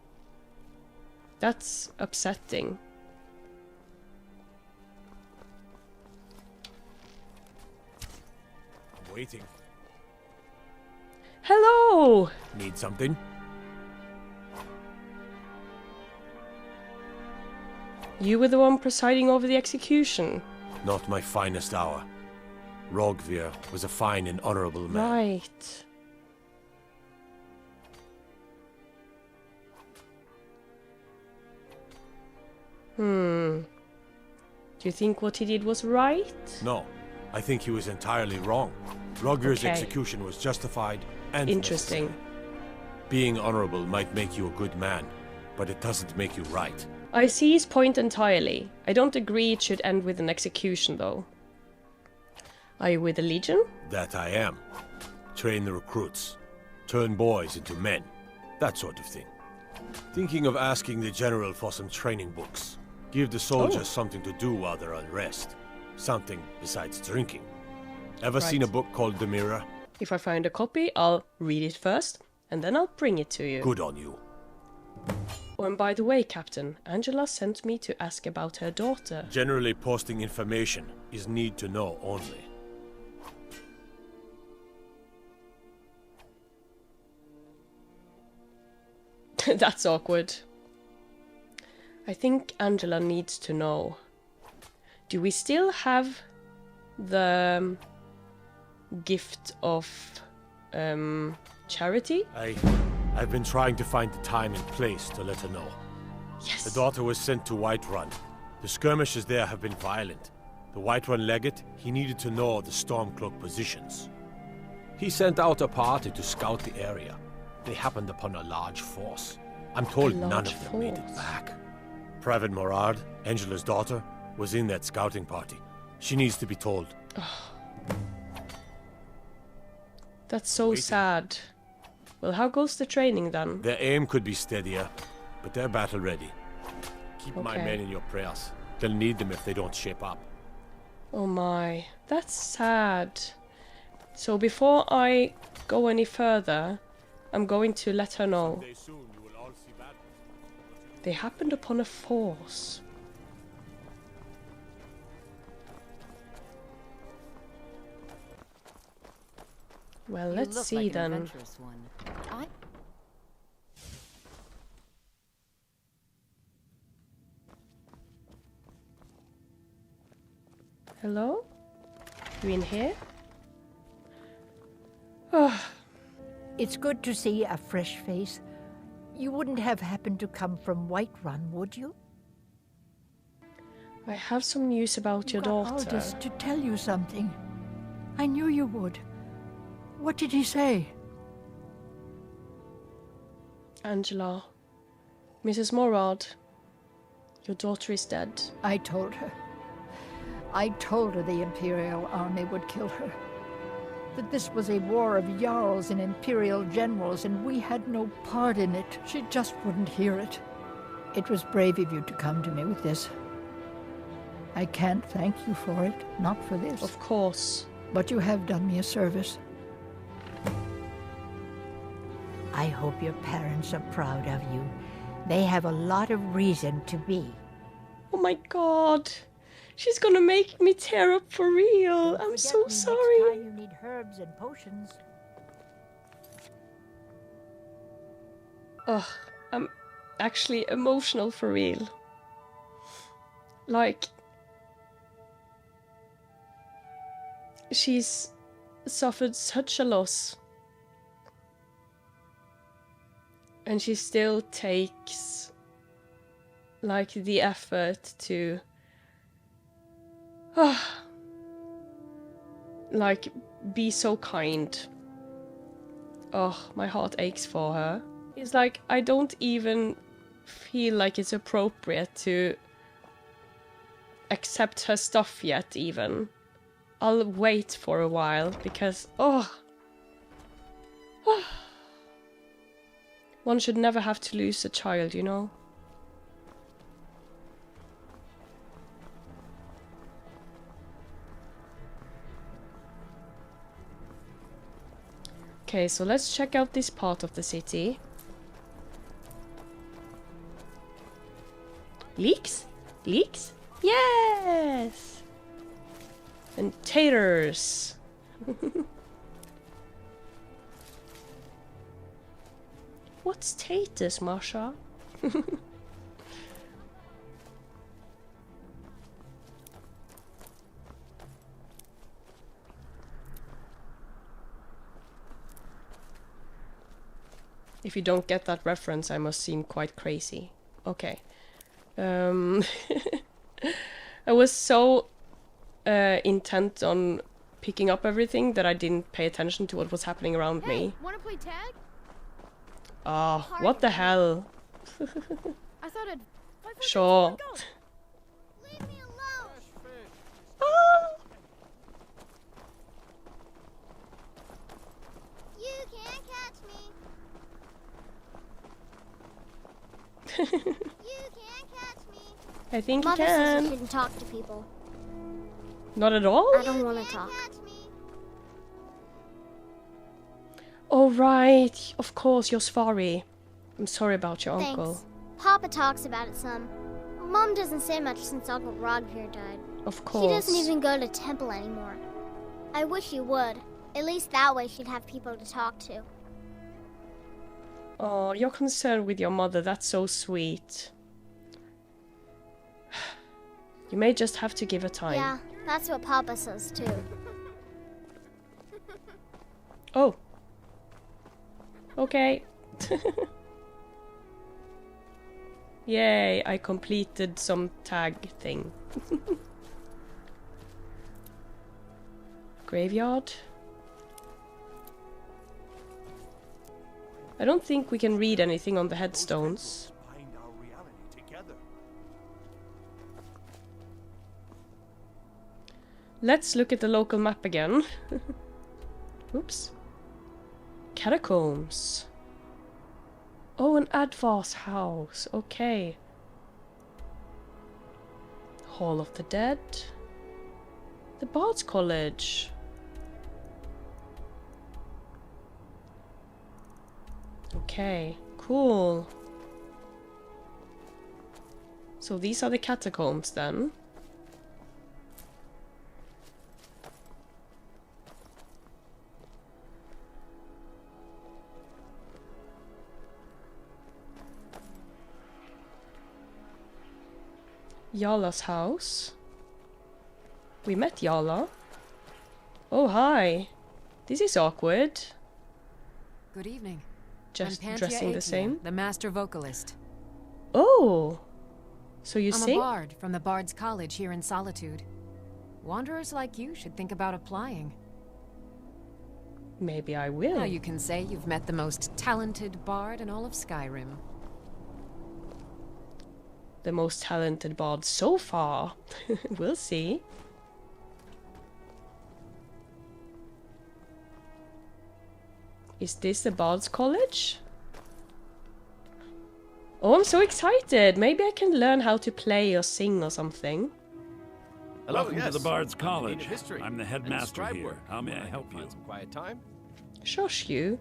That's upsetting. I'm waiting. Hello! Need something? You were the one presiding over the execution. Not my finest hour. Rogvir was a fine and honorable man. Right. Do you think what he did was right? No, I think he was entirely wrong. Rogvir's Okay. execution was justified and Interesting. necessary. Being honorable might make you a good man, but it doesn't make you right. I see his point entirely. I don't agree it should end with an execution, though. Are you with the Legion? That I am. Train the recruits. Turn boys into men. That sort of thing. Thinking of asking the General for some training books. Give the soldiers something to do while they're on rest. Something besides drinking. Ever seen a book called The Mirror? If I find a copy, I'll read it first, and then I'll bring it to you. Good on you. Oh, and by the way, Captain, Angela sent me to ask about her daughter. Generally posting information is need to know only. That's awkward. I think Angela needs to know. Do we still have the gift of charity? I've been trying to find the time and place to let her know. Yes. The daughter was sent to Whiterun. The skirmishes there have been violent. The Whiterun legate, he needed to know the Stormcloak positions. He sent out a party to scout the area. They happened upon a large force. I'm told none of them made it back. Private Morard, Angela's daughter, was in that scouting party. She needs to be told. That's so sad. Well, how goes the training then? Their aim could be steadier, but they're battle ready. Keep my Okay. men in your prayers. They'll need them if they don't shape up. Oh my, that's sad. So before I go any further, I'm going to let her know. They happened upon a force. Well, let's see then. Hello? You in here? Oh. It's good to see a fresh face. You wouldn't have happened to come from Whiterun, would you? I have some news about your daughter. Aldous to tell you something. I knew you would. What did he say? Angela, Mrs. Morad, your daughter is dead. I told her. I told her the Imperial army would kill her. That this was a war of Jarls and Imperial generals, and we had no part in it. She just wouldn't hear it. It was brave of you to come to me with this. I can't thank you for it, not for this. Of course. But you have done me a service. I hope your parents are proud of you. They have a lot of reason to be. Oh my god. She's gonna make me tear up for real. I'm so sorry. Next time you need herbs and potions. Ugh, I'm actually emotional for real. Like, she's suffered such a loss. And she still takes, like, the effort to, like, be so kind. Oh, my heart aches for her. It's like, I don't even feel like it's appropriate to accept her stuff yet, even. I'll wait for a while, because, one should never have to lose a child, you know? Okay, so let's check out this part of the city. Leeks? Leeks? Yes! And taters! What's taters, Marsha? If you don't get that reference, I must seem quite crazy. Okay. I was so intent on picking up everything that I didn't pay attention to what was happening around me. Wanna play tag? Oh, what the hell? I thought I'd... Sure. Leave me alone! Oh! You can't catch me. You can't catch me. I think you Mother can. says you shouldn't talk to people. Not at all? I don't want to talk. Oh, right. Of course, you're sorry. I'm sorry about your uncle. Thanks. Papa talks about it some. Mom doesn't say much since Uncle Rodgear died. Of course. She doesn't even go to temple anymore. I wish you would. At least that way she'd have people to talk to. Oh, you're concerned with your mother. That's so sweet. You may just have to give her time. Yeah, that's what Papa says too. Oh. Okay. Yay, I completed some tag thing. Graveyard. I don't think we can read anything on the headstones. Let's look at the local map again. Oops. Catacombs. Oh, an Advar's house. Okay. Hall of the Dead. The Bards College. Okay, cool. So these are the catacombs then. Jarla's house. We met Jarla. Oh, hi. This is awkward. Good evening. Just I'm dressing the same. the master vocalist. Oh, so you I'm sing? a bard from the Bards College here in Solitude. Wanderers like you should think about applying. Maybe I will. Now you can say you've met the most talented bard in all of Skyrim. The most talented bard so far. We'll see. Is this the Bards College? Oh, I'm so excited! Maybe I can learn how to play or sing or something. Welcome to the Bards College. I'm the headmaster here. How may I help you? Some quiet time? Shush you.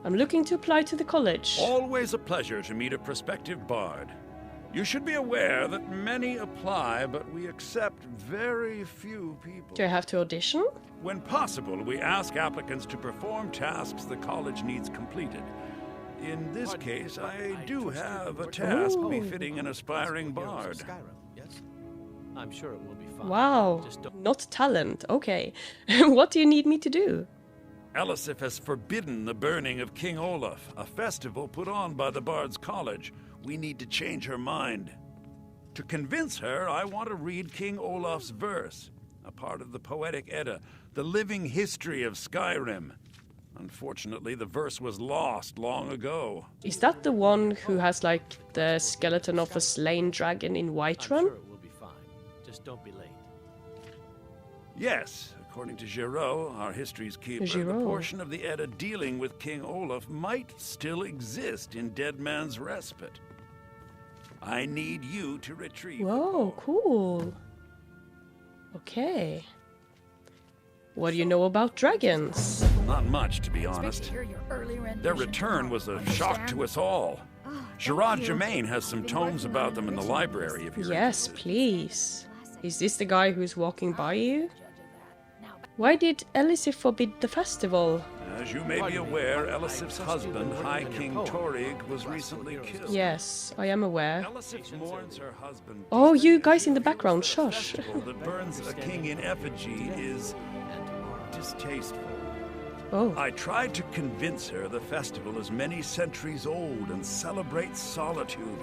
I'm looking to apply to the college. Always a pleasure to meet a prospective bard. You should be aware that many apply, but we accept very few people. Do I have to audition? When possible, we ask applicants to perform tasks the college needs completed. In this case, I do have a task befitting an aspiring bard. Yes? I'm sure it will be fine. Wow, not talent. Okay. What do you need me to do? Elisif has forbidden the burning of King Olaf, a festival put on by the Bards College. We need to change her mind. To convince her, I want to read King Olaf's verse, a part of the Poetic Edda, the living history of Skyrim. Unfortunately, the verse was lost long ago. Is that the one who has like the skeleton of a slain dragon in Whiterun? I'm sure it will be fine. Just don't be late. Yes, according to Giraud, our history's keeper, the portion of the Edda dealing with King Olaf might still exist in Dead Man's Respite. I need you to retrieve. Whoa, cool. Okay. What do you know about dragons? Not much, to be honest. Their return was a shock to us all. Gerard Germain has some tomes about them in the library if you're Yes, please. Is this the guy who's walking by you? Why did Elisif forbid the festival? As you may be aware, Elisif's husband, High King Torig, was recently killed. Yes, I am aware. Elisif mourns her husband. Oh, you guys in the background, shush. That burns a king in effigy is distasteful. Oh. I tried to convince her the festival is many centuries old and celebrates solitude,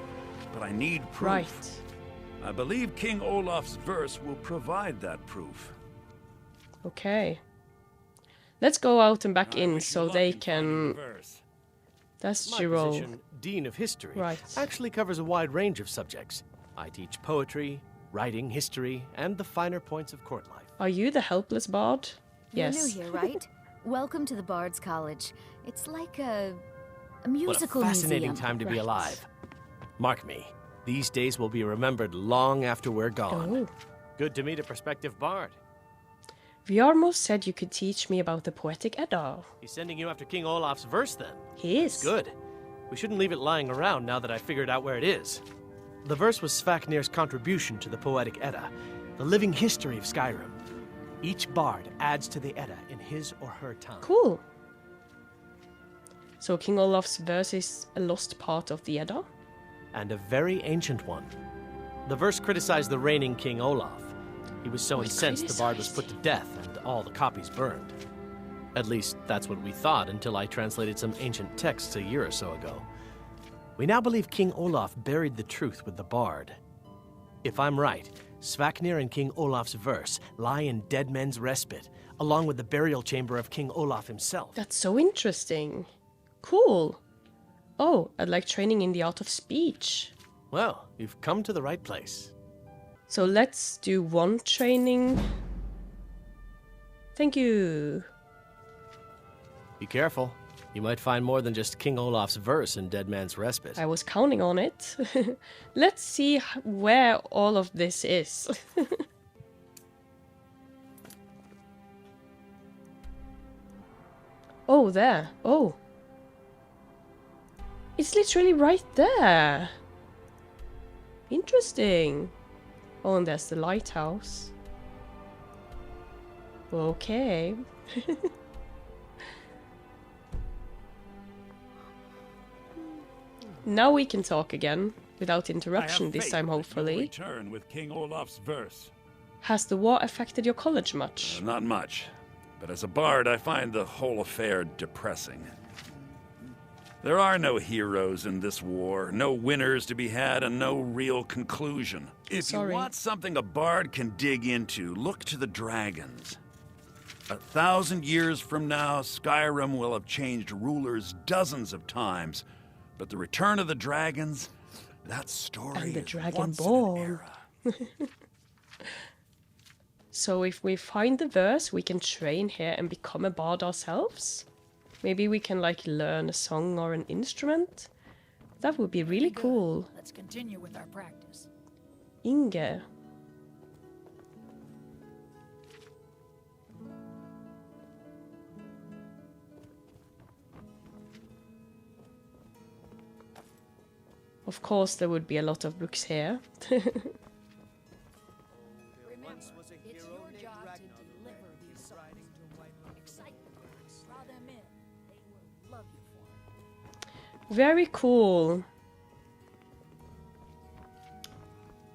but I need proof. Right. I believe King Olaf's verse will provide that proof. Okay. Let's go out and back in so they can... That's My Giraud. position, Dean of History, Right. actually covers a wide range of subjects. I teach poetry, writing, history, and the finer points of court life. Are you the helpless bard? You're Yes. new here, right? Welcome to the Bards College. It's like a musical What a fascinating museum. time to be Right. alive. Mark me, these days will be remembered long after we're gone. Oh. Good to meet a prospective bard. Viarmo said you could teach me about the Poetic Edda. He's sending you after King Olaf's verse, then? He is. Good. We shouldn't leave it lying around now that I figured out where it is. The verse was Svafnir's contribution to the Poetic Edda, the living history of Skyrim. Each bard adds to the Edda in his or her tongue. Cool. So King Olaf's verse is a lost part of the Edda? And a very ancient one. The verse criticized the reigning King Olaf. He was so incensed the bard was put to death and all the copies burned. At least, that's what we thought until I translated some ancient texts a year or so ago. We now believe King Olaf buried the truth with the bard. If I'm right, Svafnir and King Olaf's verse lie in Dead Men's Respite, along with the burial chamber of King Olaf himself. That's so interesting. Cool. Oh, I'd like training in the art of speech. Well, you've come to the right place. So let's do one training. Thank you. Be careful. You might find more than just King Olaf's verse in Dead Man's Respite. I was counting on it. Let's see where all of this is. Oh, there. Oh. It's literally right there. Interesting. Oh, and there's the lighthouse. Okay. Now we can talk again, without interruption this time, hopefully. Return with King Olaf's verse. Has the war affected your college much? Not much, but as a bard I find the whole affair depressing. There are no heroes in this war, no winners to be had, and no real conclusion. If you want something a bard can dig into, look to the dragons. 1,000 years from now, Skyrim will have changed rulers dozens of times, but the return of the dragons, that story and the is Dragon once Ball. in an era. So if we find the verse, we can train here and become a bard ourselves? Maybe we can like learn a song or an instrument? That would be really cool. Let's continue with our practice. Inge. Of course there would be a lot of books here. Very cool.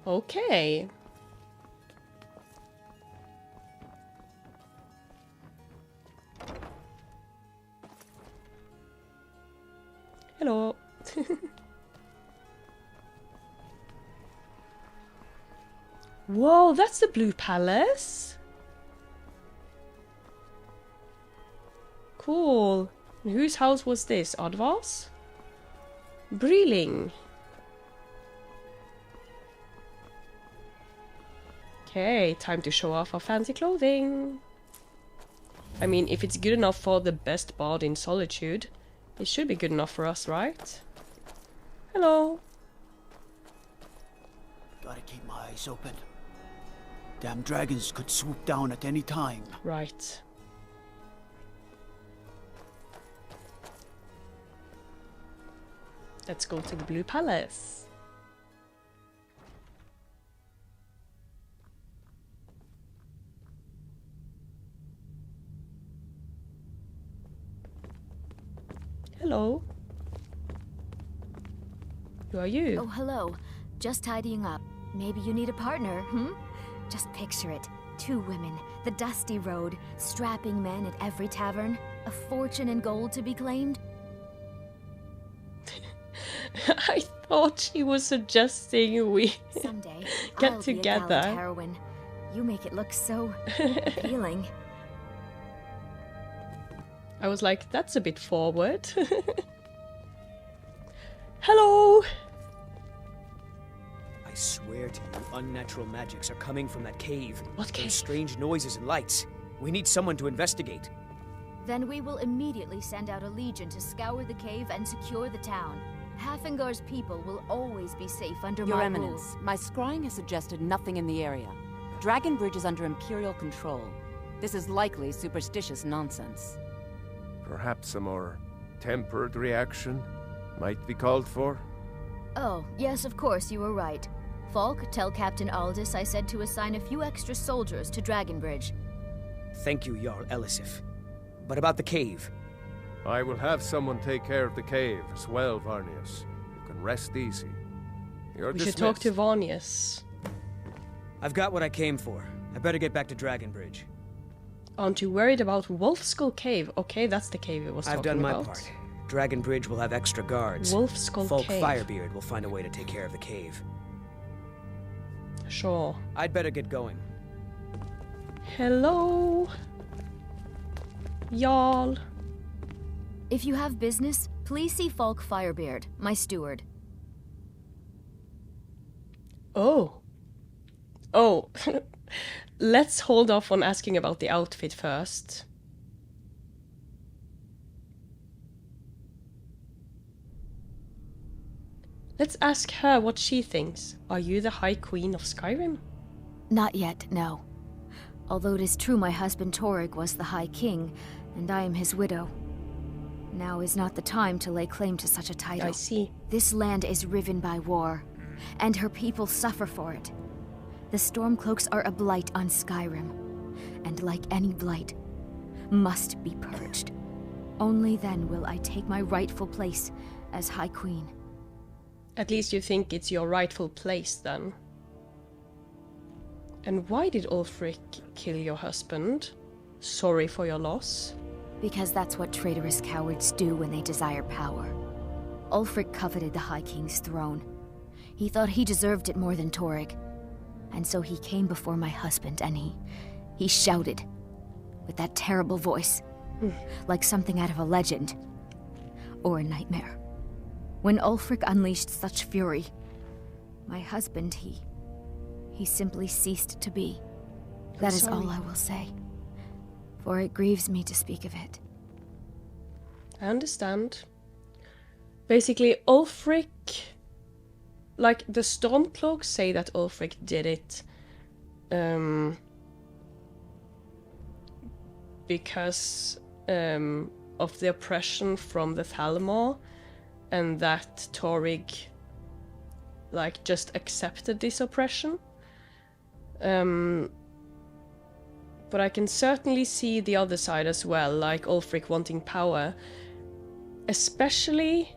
Okay. Hello. Whoa, that's the Blue Palace. Cool. And whose house was this? Oddvar's? Breeling. Okay, time to show off our fancy clothing. I mean, if it's good enough for the best bard in Solitude, it should be good enough for us, right? Hello. Gotta keep my eyes open. Damn dragons could swoop down at any time. Right. Let's go to the Blue Palace. Hello. Who are you? Oh, hello. Just tidying up. Maybe you need a partner, Just picture it. 2 women, the dusty road, strapping men at every tavern, a fortune in gold to be claimed. I thought she was suggesting we Someday, get I'll together. Be a gallant heroine. You make it look so appealing. I was like, that's a bit forward. Hello! I swear to you, unnatural magics are coming from that cave. What cave? Those strange noises and lights. We need someone to investigate. Then we will immediately send out a legion to scour the cave and secure the town. Halfingar's people will always be safe under Your my Eminence, rule. my scrying has suggested nothing in the area. Dragon Bridge is under Imperial control. This is likely superstitious nonsense. Perhaps a more tempered reaction might be called for? Oh, yes, of course, you were right. Falk, tell Captain Aldous I said to assign a few extra soldiers to Dragon Bridge. Thank you, Jarl Elisif. But about the cave? I will have someone take care of the cave as well, Varnius. You can rest easy. You're We dismissed. should talk to Varnius. I've got what I came for. I better get back to Dragon Bridge. Aren't you worried about Wolf Skull Cave? Okay, that's the cave it was talking I've done my about. part. Dragon Bridge will have extra guards. Wolf Skull Folk Cave. Firebeard will find a way to take care of the cave. Sure. I'd better get going. Hello? Jarl. If you have business, please see Falk Firebeard, my steward. Oh. Oh. Let's hold off on asking about the outfit first. Let's ask her what she thinks. Are you the High Queen of Skyrim? Not yet, no. Although it is true my husband Torrig was the High King, and I am his widow. Now is not the time to lay claim to such a title. I see. This land is riven by war. and her people suffer for it. The Stormcloaks are a blight on Skyrim, and like any blight, must be purged. Only then will I take my rightful place as High Queen. At least you think it's your rightful place, then. And why did Ulfric kill your husband? Sorry for your loss. Because that's what traitorous cowards do when they desire power. Ulfric coveted the High King's throne. He thought he deserved it more than Torrig. And so he came before my husband and he shouted with that terrible voice, like something out of a legend or a nightmare. When Ulfric unleashed such fury, my husband, he simply ceased to be. That is all I will say, for it grieves me to speak of it. I understand. Basically, Ulfric... Like, the Stormcloaks say that Ulfric did it because of the oppression from the Thalmor, and that Torrig, like, just accepted this oppression. But I can certainly see the other side as well, like Ulfric wanting power, especially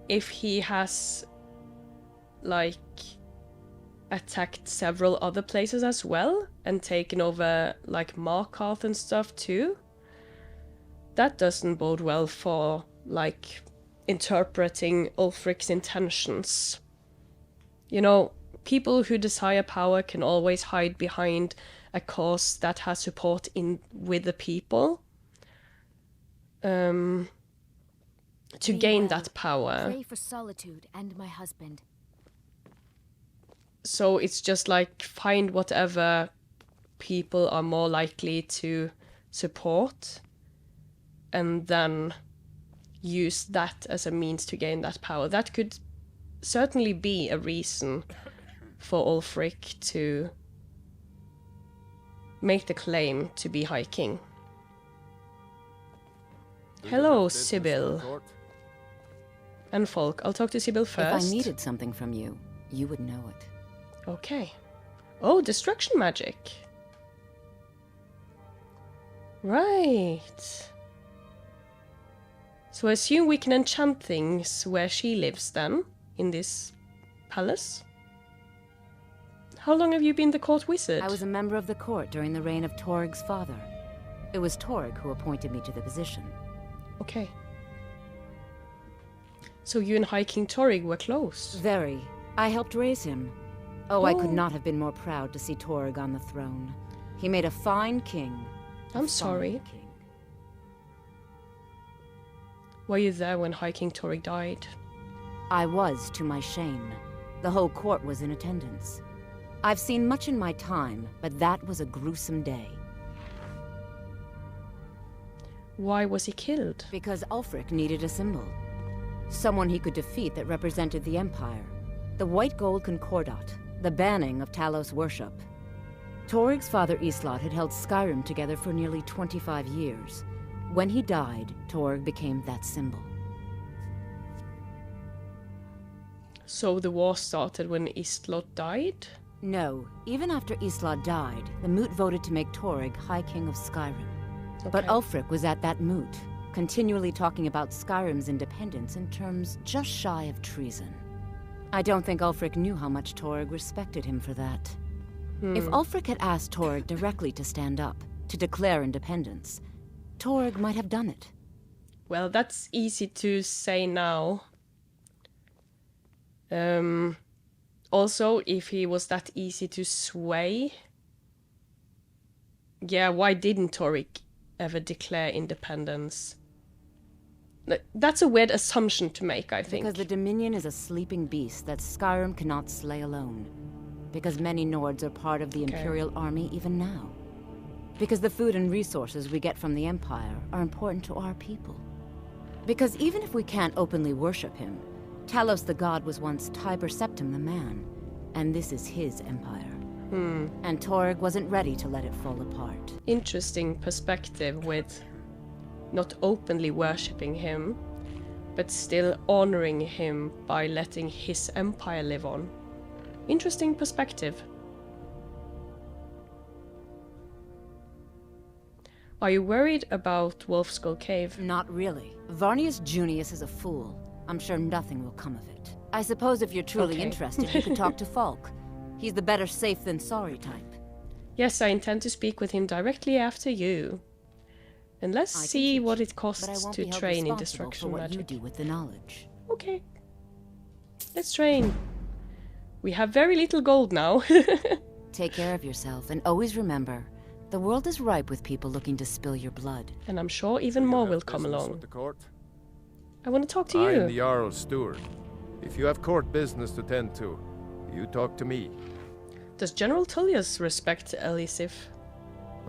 if he has, like, attacked several other places as well and taken over, like, Markarth and stuff too. That doesn't bode well for, like, interpreting Ulfric's intentions. You know, people who desire power can always hide behind a cause that has support with the people to gain that power. Pray for Solitude and my husband. So it's just like, find whatever people are more likely to support and then use that as a means to gain that power. That could certainly be a reason for Ulfric to make the claim to be High King. Hello, Sibyl. And Folk. I'll talk to Sibyl first. If I needed something from you, you would know it. Okay. Oh, destruction magic. Right. So I assume we can enchant things where she lives then, in this palace? How long have you been the court wizard? I was a member of the court during the reign of Torrig's father. It was Torrig who appointed me to the position. Okay. So you and High King Torrig were close? Very. I helped raise him. Oh, I could not have been more proud to see Torrig on the throne. He made a fine king. I'm sorry. Were you there when High King Torrig died? I was, to my shame. The whole court was in attendance. I've seen much in my time, but that was a gruesome day. Why was he killed? Because Ulfric needed a symbol. Someone he could defeat that represented the Empire. The White Gold Concordat, the banning of Talos worship. Torrig's father Islot had held Skyrim together for nearly 25 years. When he died, Torrig became that symbol. So the war started when Islot died? No, even after Islot died, the Moot voted to make Torrig High King of Skyrim. Okay. But Ulfric was at that Moot, continually talking about Skyrim's independence in terms just shy of treason. I don't think Ulfric knew how much Torrig respected him for that. If Ulfric had asked Torrig directly to stand up, to declare independence, Torrig might have done it. Well, that's easy to say now. Also, if he was that easy to sway... Yeah, why didn't Torrig ever declare independence? That's a weird assumption to make, I think. Because the Dominion is a sleeping beast that Skyrim cannot slay alone. Because many Nords are part of the Imperial Army even now. Because the food and resources we get from the Empire are important to our people. Because even if we can't openly worship him, Talos the god was once Tiber Septim the man, and this is his empire. And Torrig wasn't ready to let it fall apart. Interesting perspective with not openly worshipping him, but still honoring him by letting his empire live on. Interesting perspective. Are you worried about Wolfskull Cave? Not really. Varnius Junius is a fool. I'm sure nothing will come of it. I suppose if you're truly interested, you could talk to Falk. He's the better safe than sorry type. Yes, I intend to speak with him directly after you. And let's see what it costs to train in destruction magic. You do with the knowledge. Okay. Let's train. We have very little gold now. Take care of yourself and always remember, the world is ripe with people looking to spill your blood. And I'm sure even more will come along. I want to talk to you. I'm the Jarl's steward. If you have court business to tend to, you talk to me. Does General Tullius respect Elisif?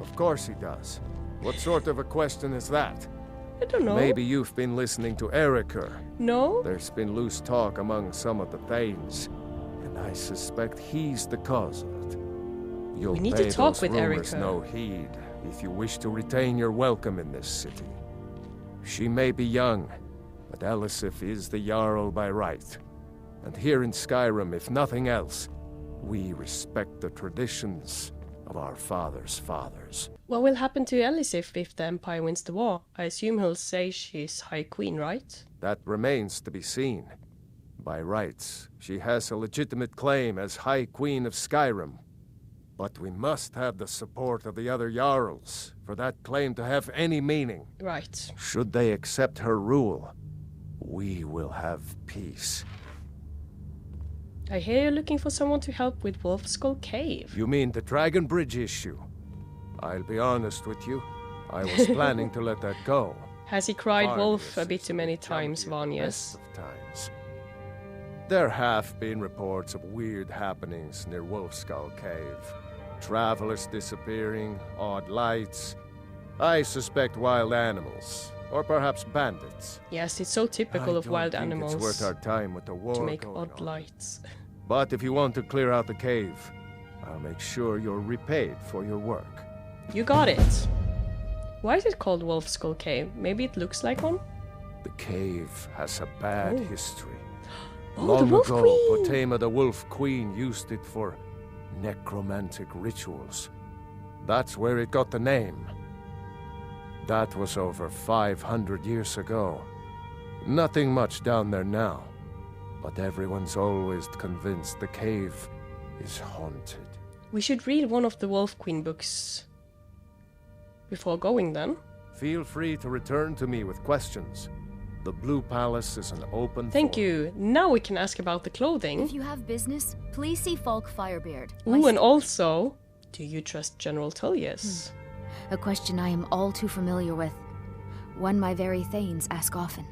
Of course he does. What sort of a question is that? I don't know. Maybe you've been listening to Eriker. No? There's been loose talk among some of the Thanes, and I suspect he's the cause of it. You'll we need pay to talk those with rumors Eriker. No heed if you wish to retain your welcome in this city. She may be young, but Elisif is the Jarl by right. And here in Skyrim, if nothing else, we respect the traditions of our fathers' fathers. What will happen to Elisif if the Empire wins the war? I assume he'll say she's High Queen, right? That remains to be seen. By rights, she has a legitimate claim as High Queen of Skyrim. But we must have the support of the other Jarls for that claim to have any meaning. Right. Should they accept her rule, we will have peace. I hear you're looking for someone to help with Wolfskull Cave. You mean the Dragon Bridge issue? I'll be honest with you. I was planning to let that go. Has he cried wolf a bit too many times, Varnius? Times. There have been reports of weird happenings near Wolfskull Cave. Travelers disappearing, odd lights. I suspect wild animals, or perhaps bandits. Yes, it's so typical of wild animals. It's worth our time with the war to make going odd on. lights. But if you want to clear out the cave, I'll make sure you're repaid for your work. You got it. Why is it called Wolfskull Cave? Maybe it looks like one? The cave has a bad history. Oh, Long the Wolf ago, Queen! Potema the Wolf Queen used it for necromantic rituals. That's where it got the name. That was over 500 years ago. Nothing much down there now. But everyone's always convinced the cave is haunted. We should read one of the Wolf Queen books before going then. Feel free to return to me with questions. The Blue Palace is an open Thank you. Now we can ask about the clothing. If you have business, please see Falk Firebeard. Ooh, and also, do you trust General Tullius? A question I am all too familiar with. One my very Thanes ask often.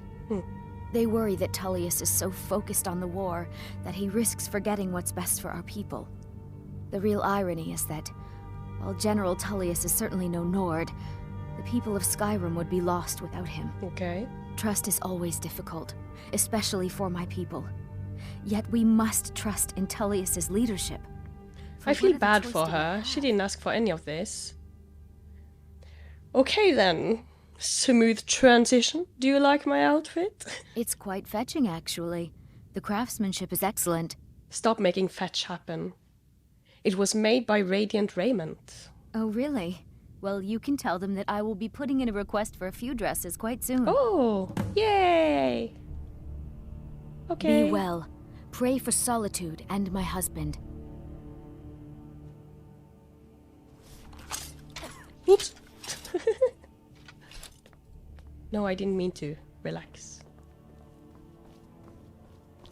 They worry that Tullius is so focused on the war that he risks forgetting what's best for our people. The real irony is that, while General Tullius is certainly no Nord, the people of Skyrim would be lost without him. Okay. Trust is always difficult, especially for my people. Yet we must trust in Tullius's leadership. I feel bad for her. She didn't ask for any of this. Okay then. Smooth transition. Do you like my outfit? It's quite fetching, actually. The craftsmanship is excellent. Stop making fetch happen. It was made by Radiant Raiment. Oh, really? Well, you can tell them that I will be putting in a request for a few dresses quite soon. Oh, yay! Okay. Be well. Pray for Solitude and my husband. Oops. No, I didn't mean to. Relax.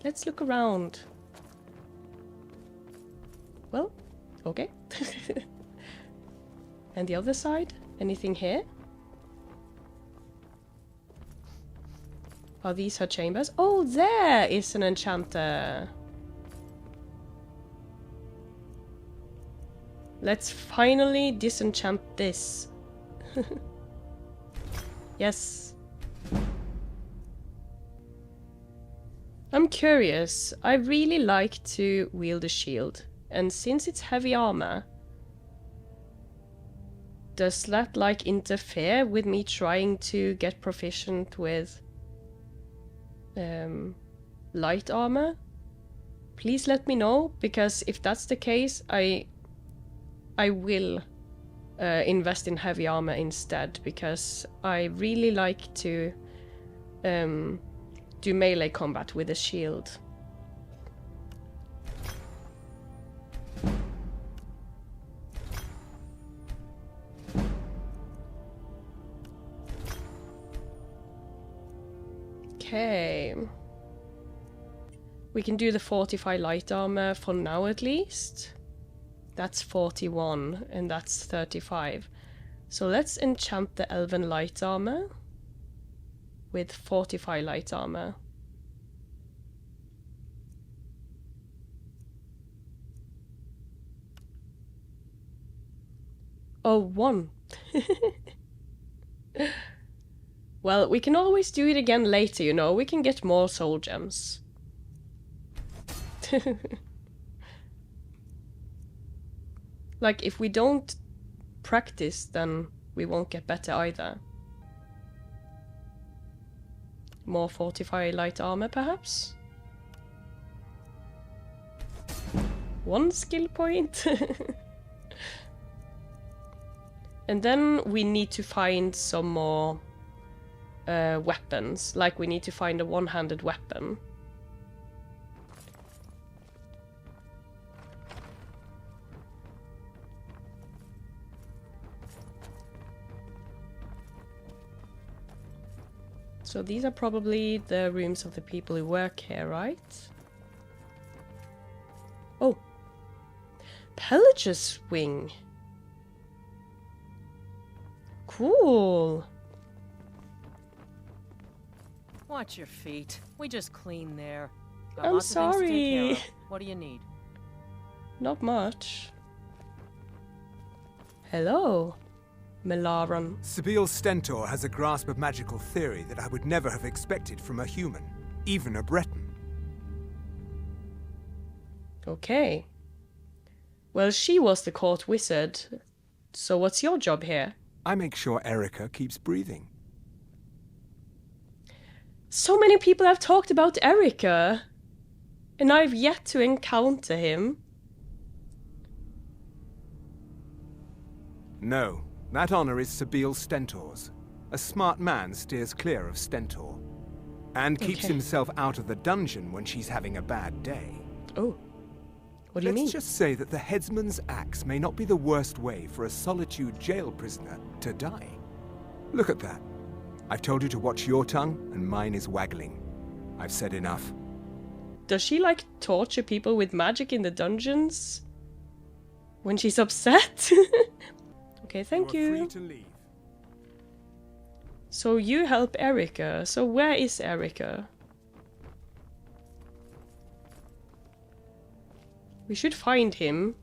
Let's look around. Well, okay. And the other side? Anything here? Are these her chambers? Oh, there is an enchanter. Let's finally disenchant this. Yes. I'm curious. I really like to wield a shield. And since it's heavy armor, does that like interfere with me trying to get proficient with light armor, please let me know, because if that's the case, I will invest in heavy armor instead, because I really like to do melee combat with a shield. Okay. We can do the fortify light armor for now at least. That's 41 and that's 35. So let's enchant the elven light armor with fortify light armor. Oh, 1. Well, we can always do it again later, you know. We can get more soul gems. Like, if we don't practice, then we won't get better either. More fortify light armor, perhaps? 1 skill point. And then we need to find some more weapons. Like, we need to find a one-handed weapon. So these are probably the rooms of the people who work here, right? Oh! Pelagius wing! Cool! Watch your feet. We just clean there. I'm lots of things to take sorry. care of. What do you need? Not much. Hello, Melaron. Sebille Stentor has a grasp of magical theory that I would never have expected from a human, even a Breton. Okay. Well, she was the court wizard. So what's your job here? I make sure Erica keeps breathing. So many people have talked about Erica, and I've yet to encounter him. No, that honor is Sebille Stentor's. A smart man steers clear of Stentor, and keeps himself out of the dungeon when she's having a bad day. Oh, what do you mean? Let's just say that the headsman's axe may not be the worst way for a Solitude jail prisoner to die. Look at that. I've told you to watch your tongue, and mine is waggling. I've said enough. Does she, like, torture people with magic in the dungeons? When she's upset? Okay, thank you. Free to leave. So you help Erica. So where is Erica? We should find him.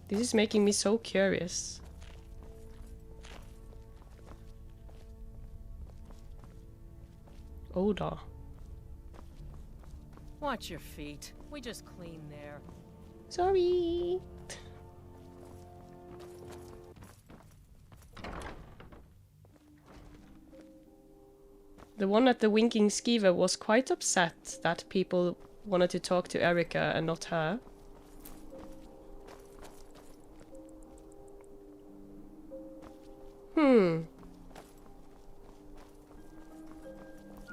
This is making me so curious. Odor. Watch your feet. We just clean there. Sorry. The one at the Winking Skeever was quite upset that people wanted to talk to Erica and not her.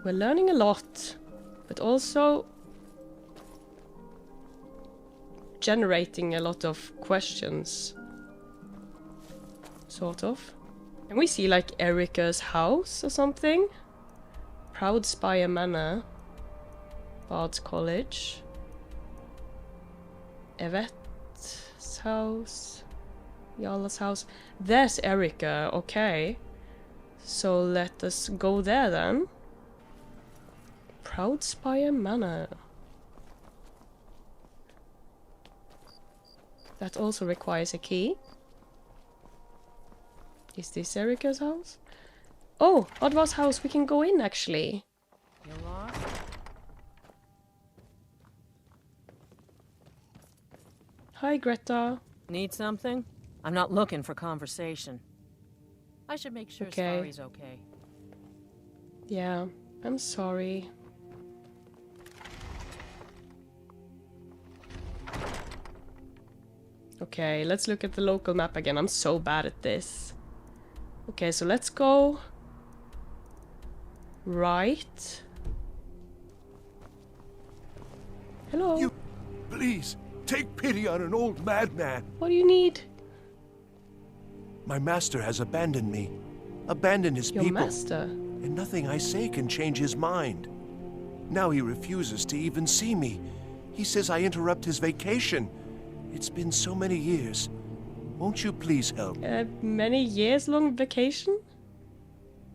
We're learning a lot, but also generating a lot of questions. Sort of. Can we see, like, Erica's house or something? Proud Spire Manor. Bards College. Yvette's house. Jarl's house. There's Erica, okay. So let us go there then. Proud Spire Manor. That also requires a key. Is this Erica's house? Oh, Oddvar's house. We can go in actually. You lost? Hi, Greta. Need something? I'm not looking for conversation. I should make sure Okay. Skyri's okay. Yeah. I'm sorry. Okay, let's look at the local map again. I'm so bad at this. Okay, so let's go right. Hello. You, please, take pity on an old madman. What do you need? My master has abandoned me. Abandoned his people. Your master? And nothing I say can change his mind. Now he refuses to even see me. He says I interrupt his vacation. It's been so many years. Won't you please help? Many years long vacation?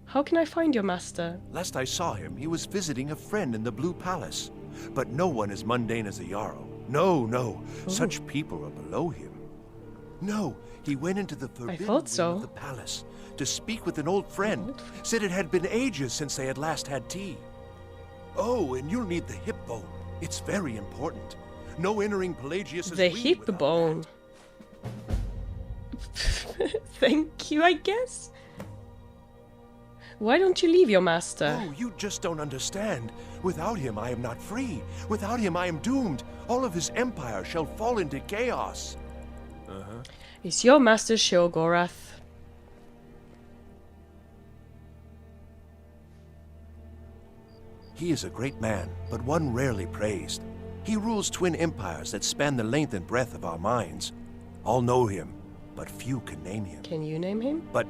How can I find your master? Last I saw him, he was visiting a friend in the Blue Palace. But no one as mundane as the Jarl. No, no. Oh. Such people are below him. No, he went into the forbidden wing of the palace to speak with an old friend. Said it had been ages since they had last had tea. Oh, and you'll need the hip bone. It's very important. No entering Pelagius's the wing hip bone. Thank you, I guess. Why don't you leave your master? Oh, you just don't understand. Without him, I am not free. Without him, I am doomed. All of his empire shall fall into chaos. Is your master Shogorath? He is a great man, but one rarely praised. He rules twin empires that span the length and breadth of our minds. All know him, but few can name him. Can you name him? But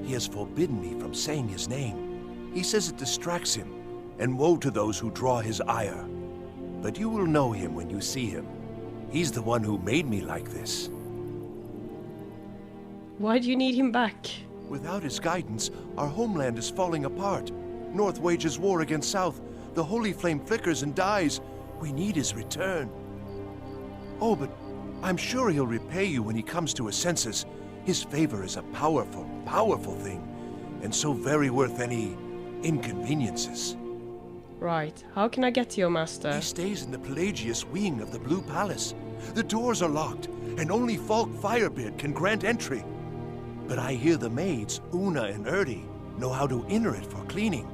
he has forbidden me from saying his name. He says it distracts him, and woe to those who draw his ire. But you will know him when you see him. He's the one who made me like this. Why do you need him back? Without his guidance, our homeland is falling apart. North wages war against South. The holy flame flickers and dies. We need his return. Oh, but I'm sure he'll repay you when he comes to his senses. His favor is a powerful, powerful thing, and so very worth any inconveniences. Right. How can I get to your master? He stays in the Pelagius wing of the Blue Palace. The doors are locked, and only Falk Firebeard can grant entry. But I hear the maids, Una and Erdi, know how to enter it for cleaning.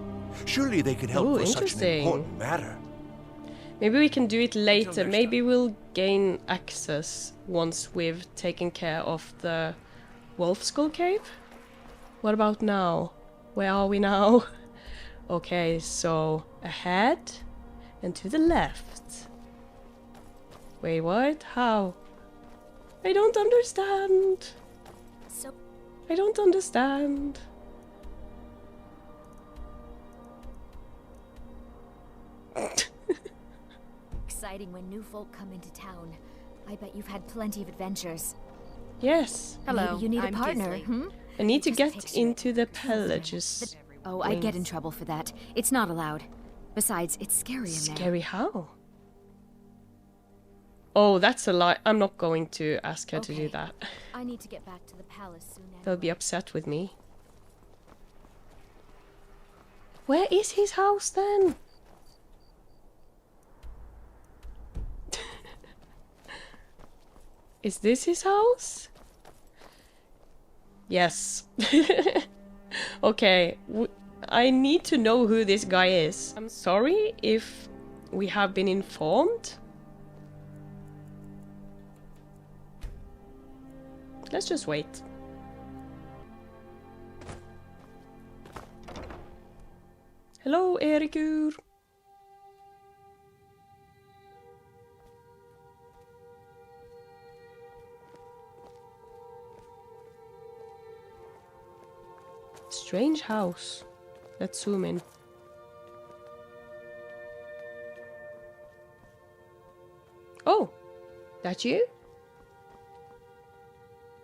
Surely they could help for such an important matter. Maybe we can do it later. Maybe we'll gain access once we've taken care of the Wolf Skull Cave. What about now? Where are we now? Okay, so ahead and to the left. Wait, what? How? I don't understand. I don't understand. Exciting when new folk come into town. I bet you've had plenty of adventures. Yes. Hello. Maybe you need a partner, I need to get into the Pelagius. Oh, I'd get in trouble for that. It's not allowed. Besides, it's scary in there. Scary how? Oh, that's a lie. I'm not going to ask her to do that. I need to get back to the palace soon. They'll be upset with me. Where is his house then? Is this his house? Yes. Okay. I need to know who this guy is. I'm sorry if we have been informed. Let's just wait. Hello, Erikur. Strange house. Let's zoom in. Oh, that you?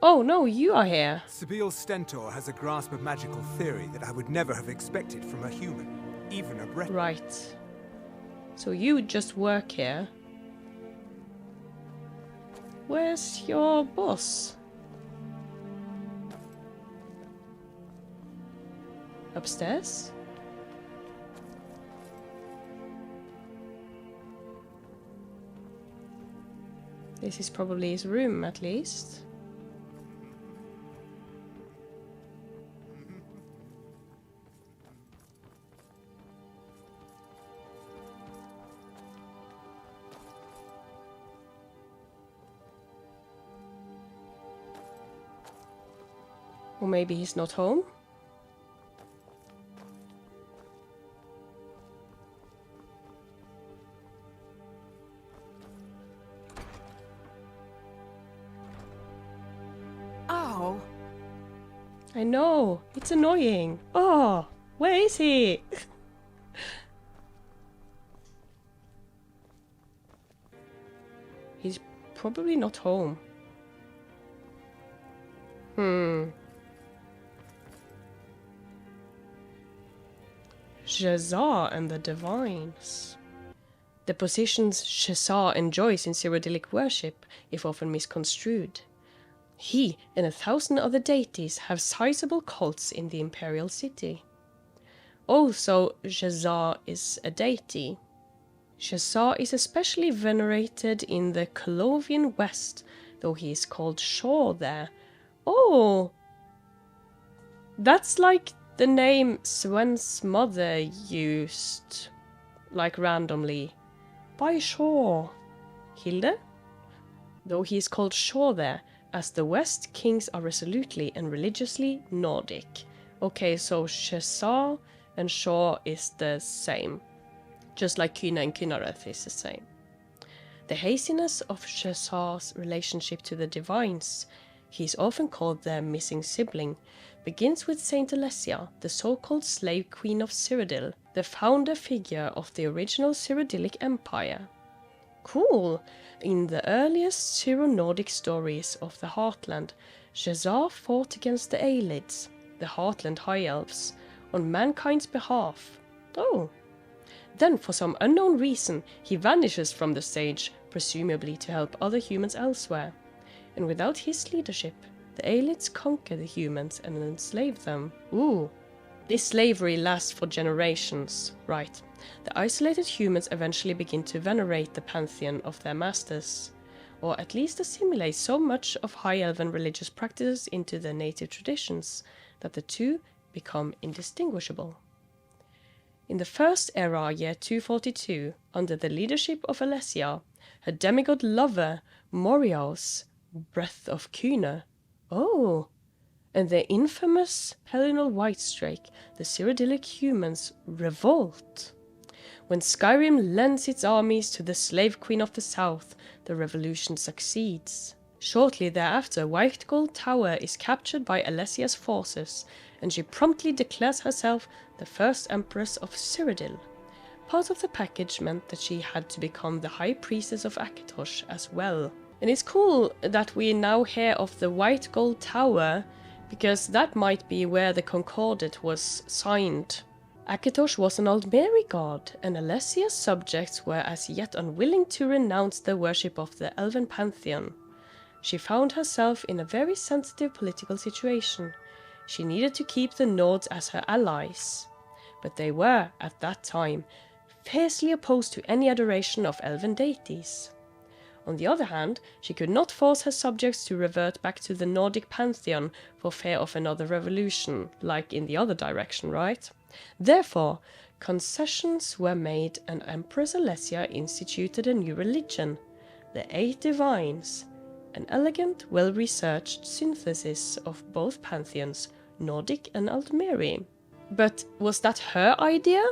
Oh no, you are here. Sabil Stentor has a grasp of magical theory that I would never have expected from a human, even a Breton. Right. So you just work here. Where's your boss? Upstairs? This is probably his room, at least. Or maybe he's not home? Oh. I know, it's annoying. Oh, where is he? He's probably not home. Shazar and the Divines. The positions Shazar enjoys in Cyrodiilic worship, if often misconstrued. He and 1,000 other deities have sizable cults in the Imperial City. Also, Shazar is a deity. Shazar is especially venerated in the Colovian West, though he is called Shaw there. Oh! That's like the name Sven's mother used, like randomly. By Shaw. Hilde? Though he is called Shaw there, as the West kings are resolutely and religiously Nordic. Okay, so Shazar and Shaw is the same. Just like Kyna and Kynareth is the same. The hastiness of Shazar's relationship to the Divines, he is often called their missing sibling, begins with Saint Alessia, the so-called slave queen of Cyrodiil, the founder figure of the original Cyrodiilic Empire. Cool! In the earliest Syro-Nordic stories of the Heartland, Shazar fought against the Aelids, the Heartland High Elves, on mankind's behalf. Oh! Then, for some unknown reason, he vanishes from the stage, presumably to help other humans elsewhere. And without his leadership, the Aelids conquer the humans and enslave them. Ooh! This slavery lasts for generations, right? The isolated humans eventually begin to venerate the pantheon of their masters, or at least assimilate so much of High Elven religious practices into their native traditions that the two become indistinguishable. In the first era, year 242, under the leadership of Alessia, her demigod lover, Moriaus, Breath of Kyna. Oh! And the infamous Pelinal Whitestrake, the Cyrodiilic humans, revolt. When Skyrim lends its armies to the slave queen of the south, the revolution succeeds. Shortly thereafter, White Gold Tower is captured by Alessia's forces, and she promptly declares herself the first empress of Cyrodiil. Part of the package meant that she had to become the high priestess of Akatosh as well. And it's cool that we now hear of the White Gold Tower, because that might be where the Concordat was signed. Akatosh was an Aldmeri god, and Alessia's subjects were as yet unwilling to renounce the worship of the Elven pantheon. She found herself in a very sensitive political situation. She needed to keep the Nords as her allies, but they were, at that time, fiercely opposed to any adoration of Elven deities. On the other hand, she could not force her subjects to revert back to the Nordic pantheon for fear of another revolution, like in the other direction, right? Therefore, concessions were made and Empress Alessia instituted a new religion, the Eight Divines, an elegant, well-researched synthesis of both pantheons, Nordic and Aldmeri. But was that her idea?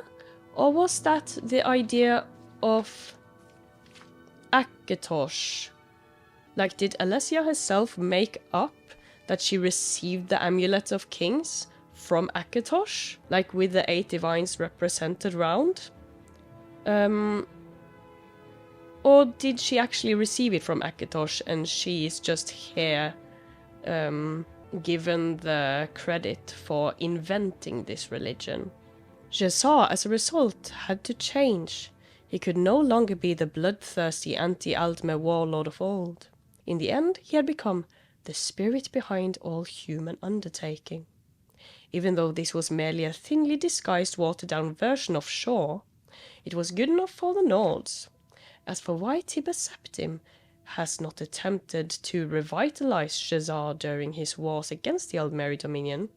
Or was that the idea of Akatosh? Like, did Alessia herself make up that she received the Amulet of Kings from Akatosh? Like, with the 8 divines represented round? Or did she actually receive it from Akatosh and she is just here given the credit for inventing this religion? Shazar, as a result, had to change. He could no longer be the bloodthirsty anti-Aldmer warlord of old. In the end, he had become the spirit behind all human undertaking. Even though this was merely a thinly disguised, watered-down version of Shaw, it was good enough for the Nords. As for why Tibber Septim has not attempted to revitalize Shazar during his wars against the Aldmeri Dominion,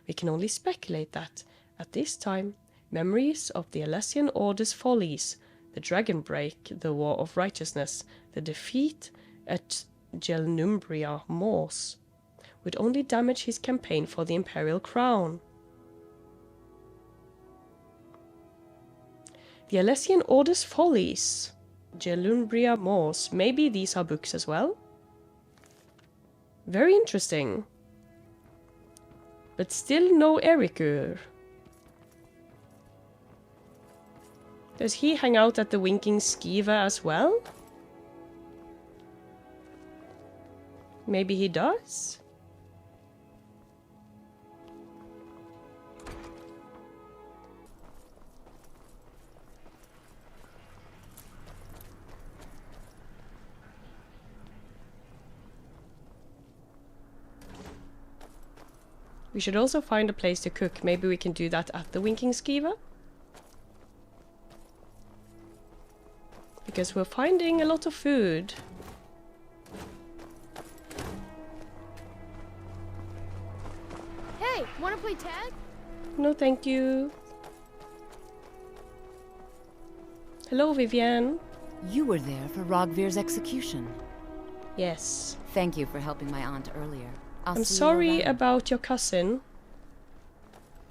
we can only speculate that, at this time, memories of the Alessian Order's follies, the Dragon Break, the War of Righteousness, the defeat at Gelnumbria Moors, would only damage his campaign for the Imperial Crown. The Alessian Order's Follies. Gelumbria Moors. Maybe these are books as well? Very interesting. But still no Erikur. Does he hang out at the Winking Skeever as well? Maybe he does? We should also find a place to cook. Maybe we can do that at the Winking Skeever? Because we're finding a lot of food. Hey, wanna play tag? No, thank you. Hello, Vivienne. You were there for Rogvir's execution. Yes. Thank you for helping my aunt earlier. I'm sorry about your cousin,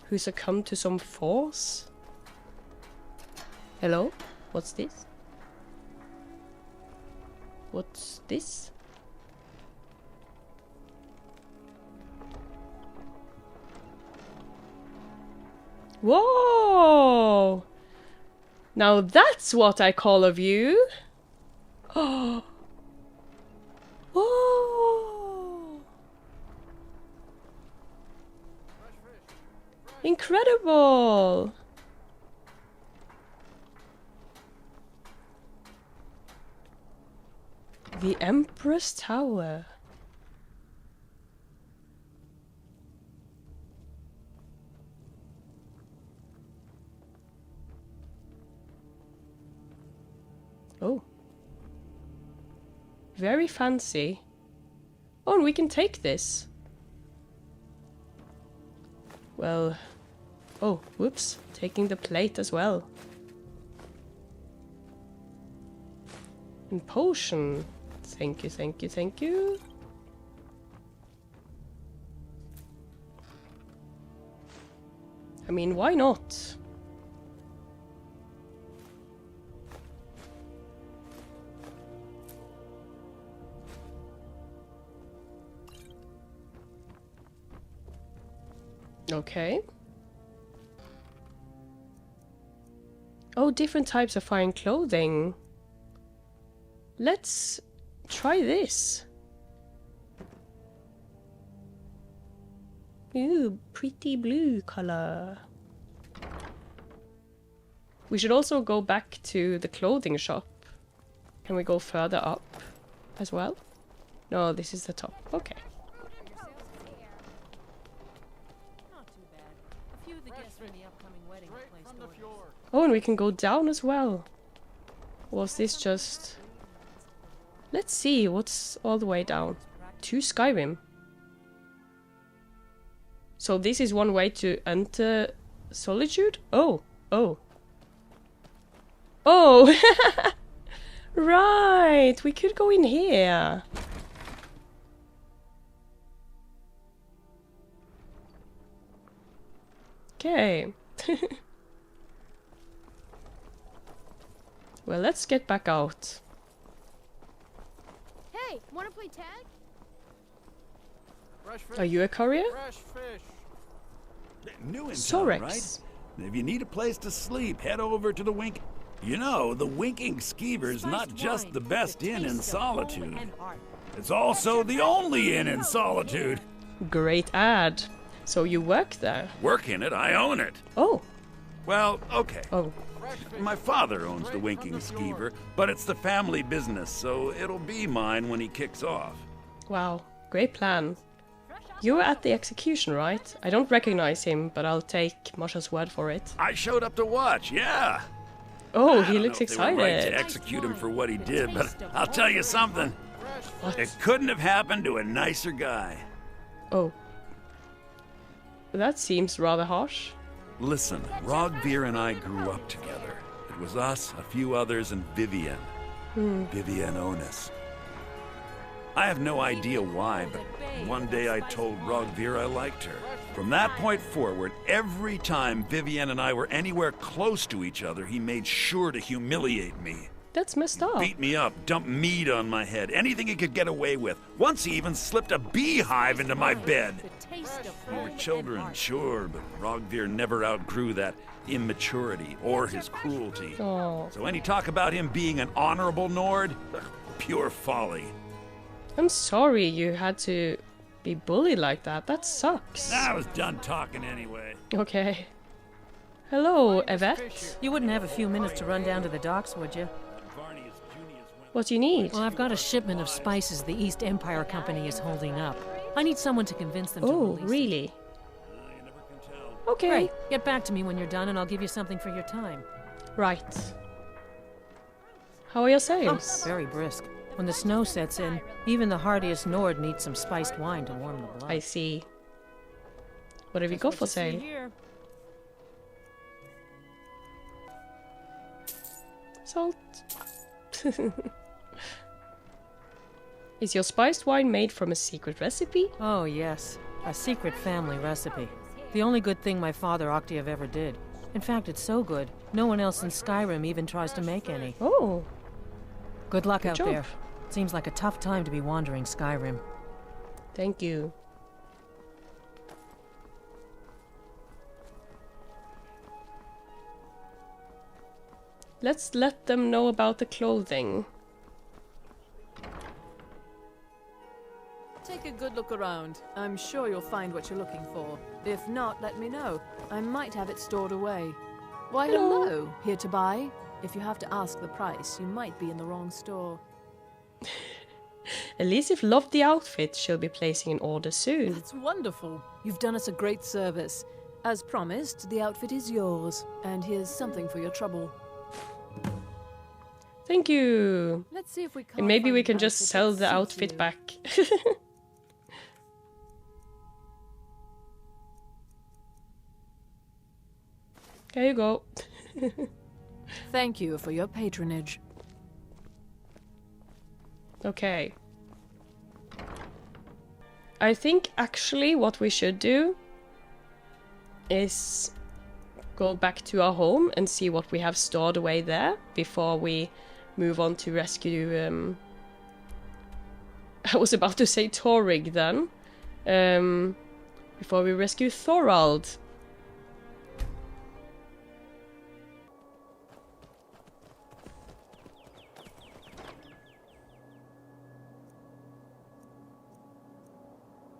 who succumbed to some force. Hello? What's this? What's this? Whoa! Now that's what I call a view. Oh. Whoa! Incredible! The Empress Tower. Oh. Very fancy. Oh, and we can take this. Well... Oh, whoops. Taking the plate as well. And potion. Thank you, thank you, thank you. I mean, why not? Okay. Oh, different types of fine clothing. Let's try this. Ooh, pretty blue color. We should also go back to the clothing shop. Can we go further up as well? No, this is the top. Okay. Oh, and we can go down as well. Was this just... Let's see what's all the way down. To Skyrim. So this is one way to enter Solitude? Oh, oh. Oh! Right, we could go in here. Okay. Well, let's get back out. Hey, wanna play tag? Are you a courier? New in Sorex. town, right? If you need a place to sleep, head over to the Wink. You know, the Winking Skeever's not just the best inn in Solitude. It's also the only inn in Solitude. Great ad. So you work there? Work in it, I own it. Oh. Well, okay. Oh. My father owns the Winking Skeever, but it's the family business, so it'll be mine when he kicks off. Wow, great plan. You were at the execution, right? I don't recognize him, but I'll take Masha's word for it. I showed up to watch, yeah. Oh, he looks excited. They were right to excited. execute him for what he did, but I'll tell you something. What? It couldn't have happened to a nicer guy. Oh. That seems rather harsh. Listen, Rogvir and I grew up together. It was us, a few others, and Vivienne. Vivienne Onus. I have no idea why, but One day I told Rogvir I liked her. From that point forward, every time Vivienne and I were anywhere close to each other, he made sure to humiliate me. That's messed up. Beat me up, dump meat on my head, anything he could get away with. Once he even slipped a beehive into my bed. We were children, sure, but Rogvir never outgrew that immaturity or his cruelty. Oh. So any talk about him being an honorable Nord? Pure folly. I'm sorry you had to be bullied like that. That sucks. I was done talking anyway. Okay. Hello, Yvette. You wouldn't have a few minutes to run down to the docks, would you? What do you need? Well, I've got a shipment of spices the East Empire Company is holding up. I need someone to convince them to release it. Really? Okay. Right. Get back to me when you're done and I'll give you something for your time. Right. How are your sales? Oh, very brisk. When the snow sets in, even the hardiest Nord needs some spiced wine to warm the blood. I see. What have you got for sale? Salt. Is your spiced wine made from a secret recipe? Oh, yes. A secret family recipe. The only good thing my father Octave ever did. In fact, it's so good, no one else in Skyrim even tries to make any. Oh. Good luck Good out job. there. Seems like a tough time to be wandering Skyrim. Thank you. Let's let them know about the clothing. Take a good look around. I'm sure you'll find what you're looking for. If not, let me know. I might have it stored away. Why, hello. Here to buy? If you have to ask the price, you might be in the wrong store. Elise loved the outfit. She'll be placing an order soon. That's wonderful. You've done us a great service. As promised, the outfit is yours. And here's something for your trouble. Thank you. Let's see if we can't And maybe find we an can just outfit sell that the suits outfit you. back. There you go. Thank you for your patronage. Okay. I think actually what we should do is go back to our home and see what we have stored away there before we move on to rescue I was about to say Torig then. Before we rescue Thorald.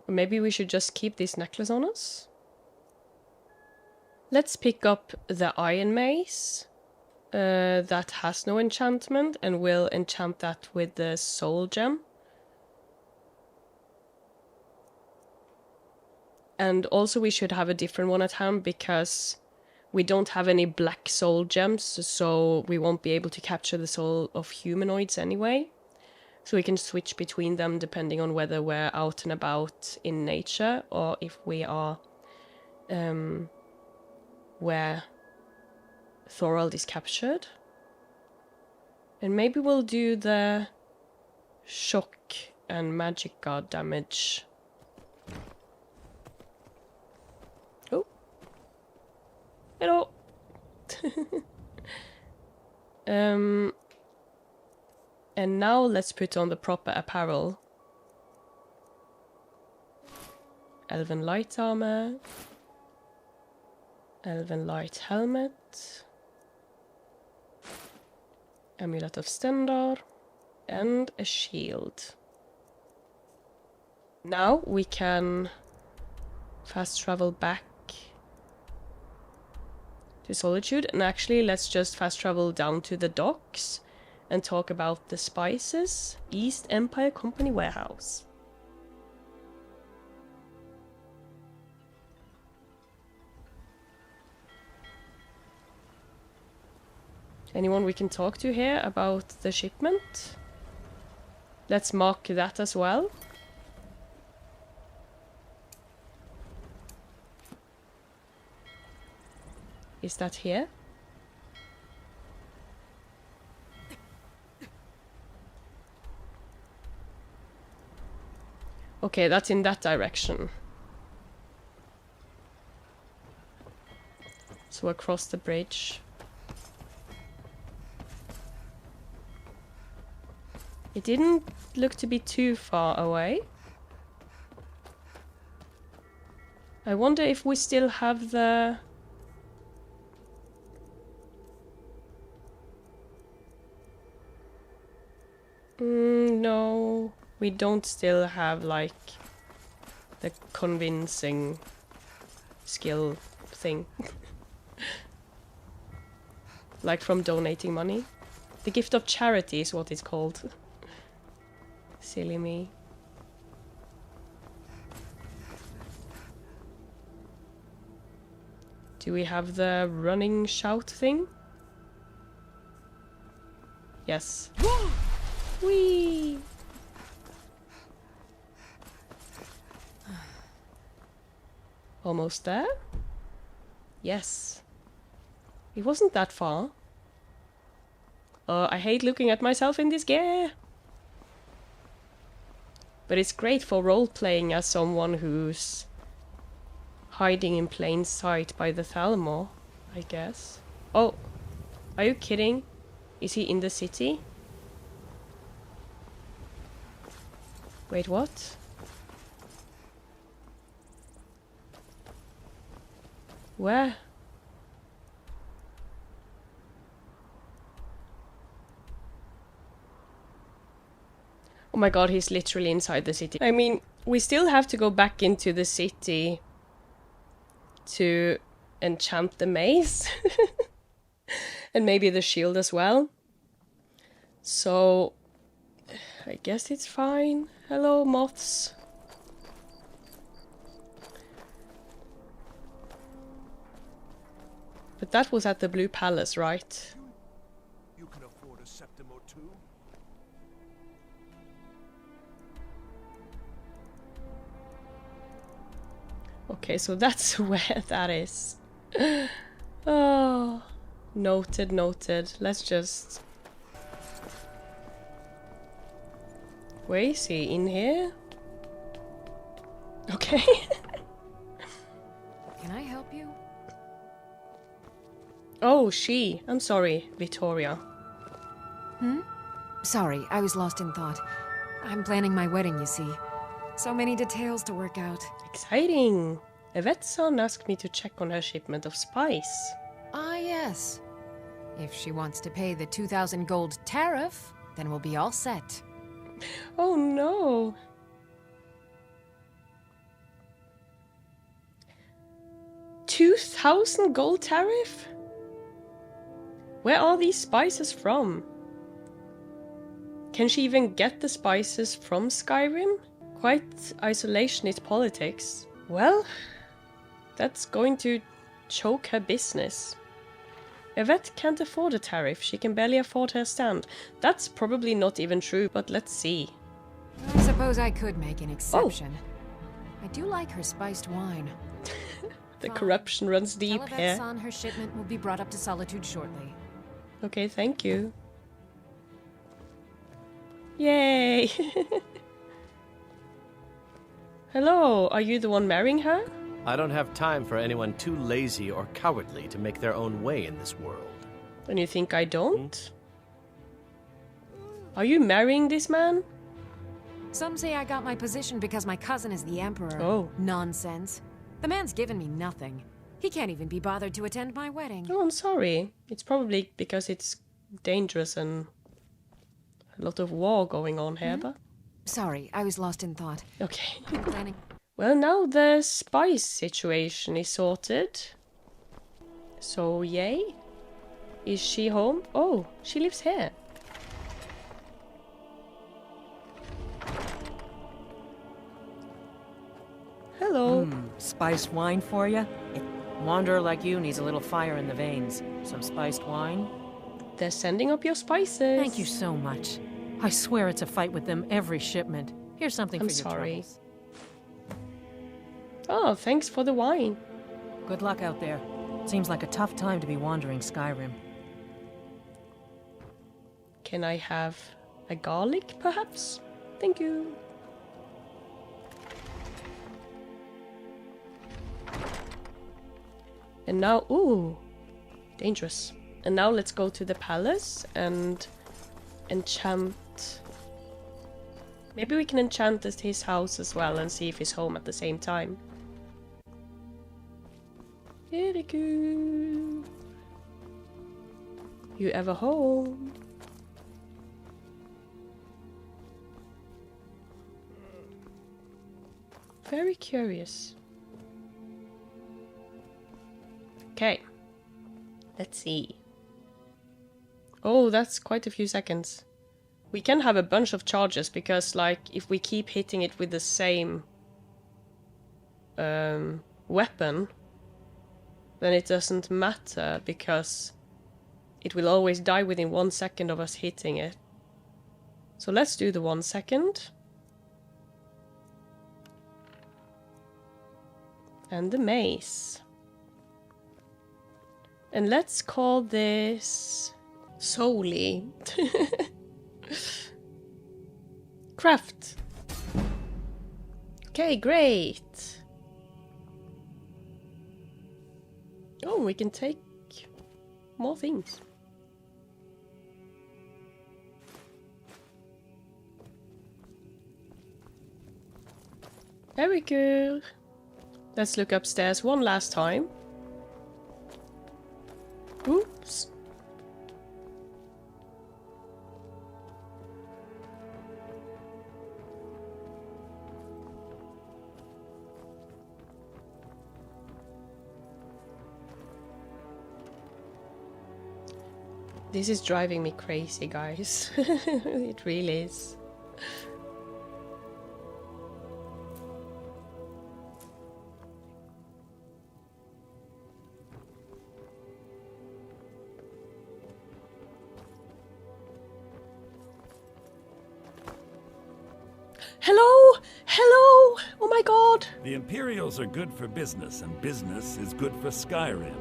Or maybe we should just keep this necklace on us. Let's pick up the Iron Mace. That has no enchantment, and we'll enchant that with the Soul Gem. And also we should have a different one at hand because we don't have any black soul gems, so we won't be able to capture the soul of humanoids anyway. So we can switch between them depending on whether we're out and about in nature or if we are where Thorald is captured. And maybe we'll do the shock and magic guard damage. Oh. Hello. And now let's put on the proper apparel. Elven light armor. Elven light helmet. Amulet of Stendarr. And a shield. Now we can fast travel back to Solitude. And actually, let's just fast travel down to the docks and talk about the spices. East Empire Company warehouse. Anyone we can talk to here about the shipment? Let's mark that as well. Is that here? Okay, that's in that direction. So across the bridge. It didn't look to be too far away. I wonder if we still have the... no, we don't still have like the convincing skill thing. Like from donating money. The gift of charity is what it's called. Silly me. Do we have the running shout thing? Yes. Whee! Almost there? Yes. It wasn't that far. I hate looking at myself in this gear. But it's great for role-playing as someone who's hiding in plain sight by the Thalmor, I guess. Oh, are you kidding? Is he in the city? Wait, what? Where? Oh my god, he's literally inside the city. I mean, we still have to go back into the city to enchant the mace. And maybe the shield as well. So, I guess it's fine. Hello, moths. But that was at the Blue Palace, right? You can afford a septim or two. Okay, so that's where that is. Oh, noted, noted. Let's just... Where is he? In here? Okay. Can I help you? Oh, she. I'm sorry, Victoria. Hmm? Sorry, I was lost in thought. I'm planning my wedding, you see. So many details to work out. Exciting! Yvette's son asked me to check on her shipment of spice. Ah, yes. If she wants to pay the 2,000 gold tariff, then we'll be all set. Oh no! 2,000 gold tariff? Where are these spices from? Can she even get the spices from Skyrim? Quite isolationist politics. Well, that's going to choke her business. Yvette can't afford a tariff, she can barely afford her stand. That's probably not even true, but let's see. I suppose I could make an exception. I do like her spiced wine. The corruption runs deep Tell here. Yvette's son her shipment will be brought up to Solitude shortly. Okay, thank you. Yay! Hello, are you the one marrying her? I don't have time for anyone too lazy or cowardly to make their own way in this world. And you think I don't? Are you marrying this man? Some say I got my position because my cousin is the Emperor. Oh. Nonsense. The man's given me nothing. He can't even be bothered to attend my wedding. Oh, I'm sorry. It's probably because it's dangerous and a lot of war going on here, but... Sorry, I was lost in thought. Okay. I'm planning... Well, now the spice situation is sorted. So, yay. Is she home? Oh, she lives here. Hello. Spiced wine for you? Wanderer like you needs a little fire in the veins. Some spiced wine? They're sending up your spices. Thank you so much. I swear it's a fight with them every shipment. Here's something I'm for your sorry. troubles. Oh, thanks for the wine. Good luck out there. Seems like a tough time to be wandering Skyrim. Can I have a garlic, perhaps? Thank you. And now, ooh, dangerous. And now let's go to the palace and enchant. Maybe we can enchant his house as well and see if he's home at the same time. Very cool. You ever home? Very curious. Okay. Let's see. Oh, that's quite a few seconds. We can have a bunch of charges because, like, if we keep hitting it with the same weapon, then it doesn't matter because it will always die within 1 second of us hitting it. So let's do the 1 second. And the mace. And let's call this solely. Craft. Okay, great. Oh, we can take more things. Very good. Let's look upstairs one last time. Oops. This is driving me crazy, guys. It really is. Hello! Hello! Oh my god! The Imperials are good for business, and business is good for Skyrim.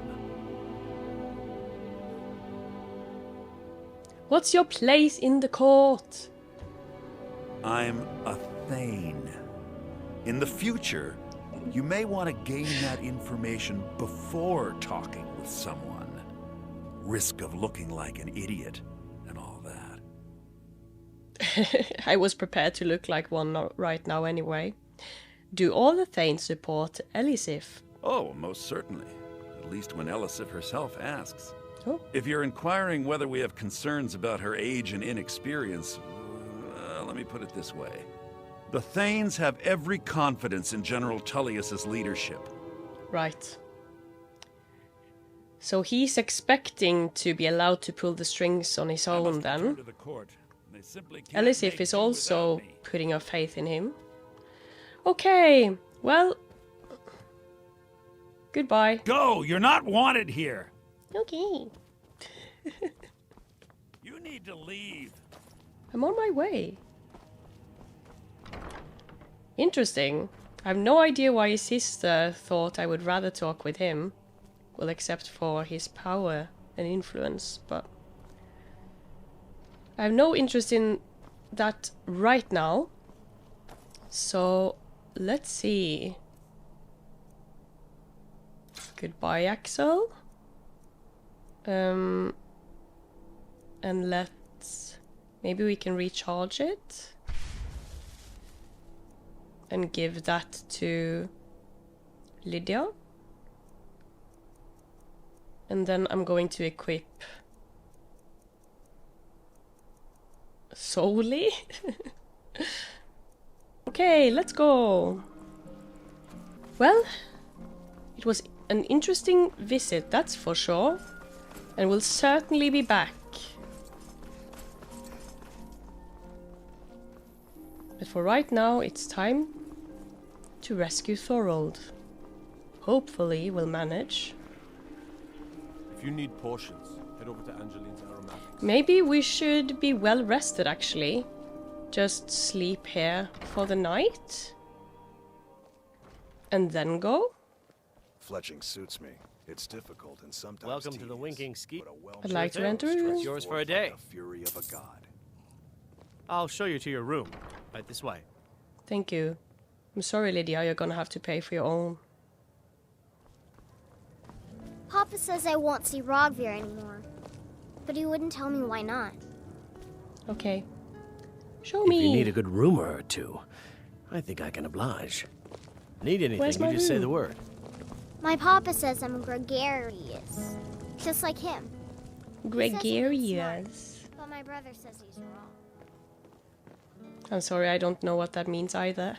What's your place in the court? I'm a Thane. In the future, you may want to gain that information before talking with someone. Risk of looking like an idiot and all that. I was prepared to look like one right now anyway. Do all the Thanes support Elisif? Oh, most certainly. At least when Elisif herself asks. Oh. If you're inquiring whether we have concerns about her age and inexperience, let me put it this way. The Thanes have every confidence in General Tullius's leadership. Right. So he's expecting to be allowed to pull the strings on his own then. Elisif is also putting her faith in him. Okay, well... Goodbye. Go! You're not wanted here! Okay. You need to leave. I'm on my way. Interesting. I have no idea why his sister thought I would rather talk with him. Well, except for his power and influence, but... I have no interest in that right now. So, let's see. Goodbye, Axel. And let's... Maybe we can recharge it. And give that to Lydia. And then I'm going to equip solely. Okay, let's go. Well, it was an interesting visit, that's for sure. And we'll certainly be back. But for right now, it's time to rescue Thorold. Hopefully, we'll manage. If you need potions, head over to Angeline's aromatics. Maybe we should be well rested, actually. Just sleep here for the night. And then go. Fletching suits me. It's difficult and sometimes Welcome to the Winking Skeever. I'd like to enter. It's yours for a day. The fury of a god. I'll show you to your room. Right this way. Thank you. I'm sorry, Lydia, you're gonna have to pay for your own. Papa says I won't see Rogvir anymore. But he wouldn't tell me why not. Okay. Show If me. you need a good rumor or two, I think I can oblige. Need anything, you just say the word. My papa says I'm gregarious. Just like him. Gregarious. But my brother says he's wrong. I'm sorry, I don't know what that means either.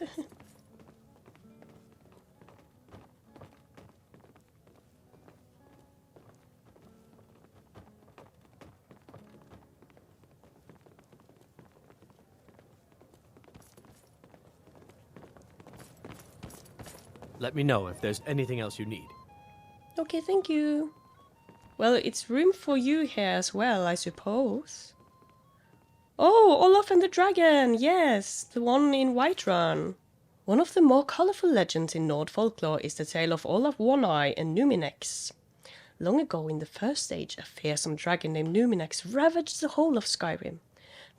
Let me know if there's anything else you need. Okay, thank you. Well, it's room for you here as well, I suppose. Oh, Olaf and the Dragon! Yes, the one in Whiterun. One of the more colorful legends in Nord folklore is the tale of Olaf One-Eye and Numinex. Long ago in the First Age, a fearsome dragon named Numinex ravaged the whole of Skyrim.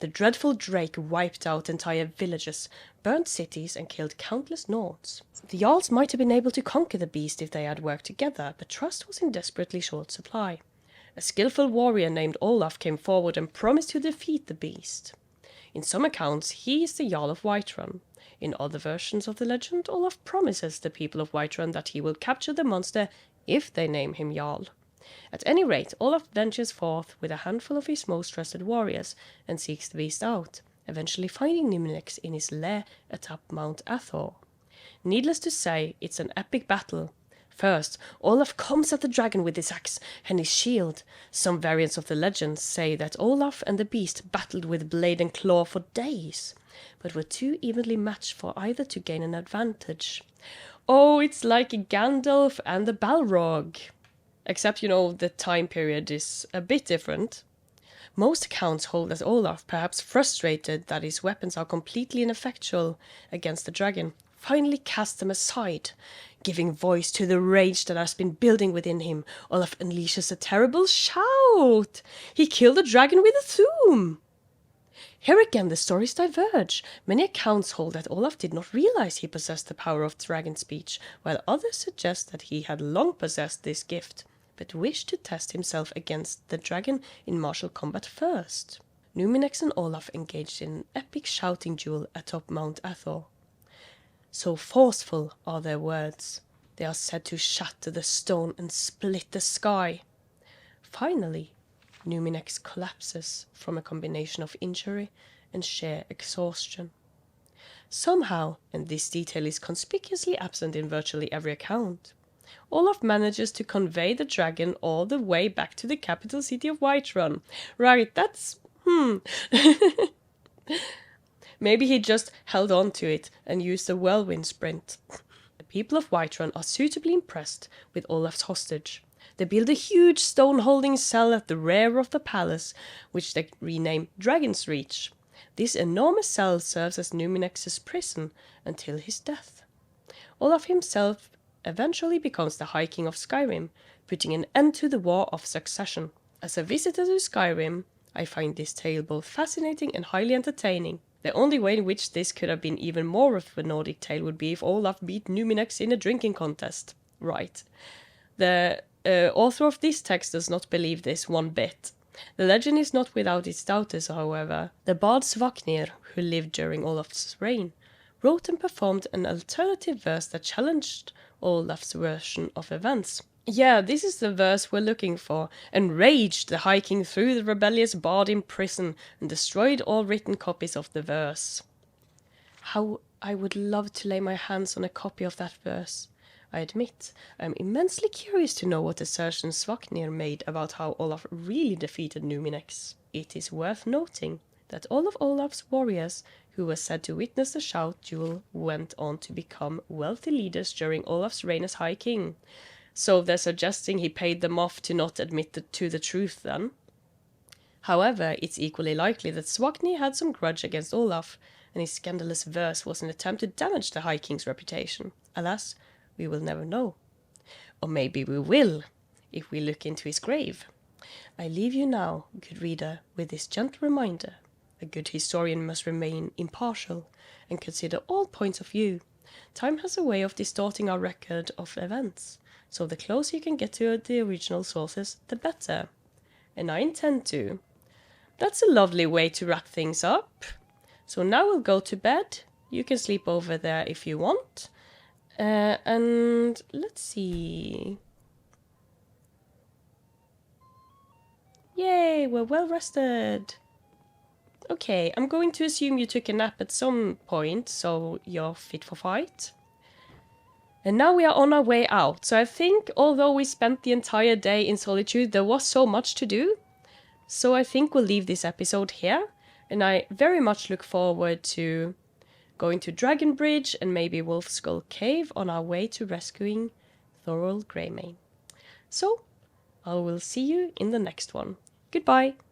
The dreadful drake wiped out entire villages, burnt cities and killed countless Nords. The Jarls might have been able to conquer the beast if they had worked together, but trust was in desperately short supply. A skillful warrior named Olaf came forward and promised to defeat the beast. In some accounts, he is the Jarl of Whiterun. In other versions of the legend, Olaf promises the people of Whiterun that he will capture the monster if they name him Jarl. At any rate, Olaf ventures forth with a handful of his most trusted warriors and seeks the beast out, eventually finding Numinex in his lair atop Mount Athor. Needless to say, it's an epic battle. First, Olaf comes at the dragon with his axe and his shield. Some variants of the legend say that Olaf and the beast battled with blade and claw for days, but were too evenly matched for either to gain an advantage. Oh, it's like Gandalf and the Balrog. Except, you know, the time period is a bit different. Most accounts hold that Olaf, perhaps frustrated that his weapons are completely ineffectual against the dragon, finally cast them aside. Giving voice to the rage that has been building within him, Olaf unleashes a terrible shout. He killed the dragon with a thum. Here again the stories diverge. Many accounts hold that Olaf did not realize he possessed the power of dragon speech, while others suggest that he had long possessed this gift, but wished to test himself against the dragon in martial combat first. Numinex and Olaf engaged in an epic shouting duel atop Mount Athor. So forceful are their words. They are said to shatter the stone and split the sky. Finally, Numinex collapses from a combination of injury and sheer exhaustion. Somehow, and this detail is conspicuously absent in virtually every account, Olaf manages to convey the dragon all the way back to the capital city of Whiterun. Right, that's... Maybe he just held on to it and used a whirlwind sprint. The people of Whiterun are suitably impressed with Olaf's hostage. They build a huge stone-holding cell at the rear of the palace, which they rename Dragon's Reach. This enormous cell serves as Numinex's prison until his death. Olaf himself eventually becomes the High King of Skyrim, putting an end to the War of Succession. As a visitor to Skyrim, I find this tale both fascinating and highly entertaining. The only way in which this could have been even more of a Nordic tale would be if Olaf beat Numinex in a drinking contest. Right. The author of this text does not believe this one bit. The legend is not without its doubters, however. The bard Svaknir, who lived during Olaf's reign, wrote and performed an alternative verse that challenged Olaf's version of events. Yeah, this is the verse we're looking for. Enraged, the High King threw the rebellious bard in prison and destroyed all written copies of the verse. How I would love to lay my hands on a copy of that verse. I admit, I am immensely curious to know what assertions Svaknir made about how Olaf really defeated Numinex. It is worth noting that all of Olaf's warriors who were said to witness the shout duel went on to become wealthy leaders during Olaf's reign as High King. So they're suggesting he paid them off to not admit to the truth then. However, it's equally likely that Svaknir had some grudge against Olaf, and his scandalous verse was an attempt to damage the High King's reputation. Alas, we will never know. Or maybe we will, if we look into his grave. I leave you now, good reader, with this gentle reminder. A good historian must remain impartial and consider all points of view. Time has a way of distorting our record of events. So the closer you can get to the original sources, the better. And I intend to. That's a lovely way to wrap things up. So now we'll go to bed. You can sleep over there if you want. And let's see. Yay, we're well rested. Okay, I'm going to assume you took a nap at some point, so you're fit for fight. And now we are on our way out. So I think although we spent the entire day in Solitude, there was so much to do. So I think we'll leave this episode here. And I very much look forward to going to Dragon Bridge and maybe Wolf Skull Cave on our way to rescuing Thorol Greymane. So I will see you in the next one. Goodbye.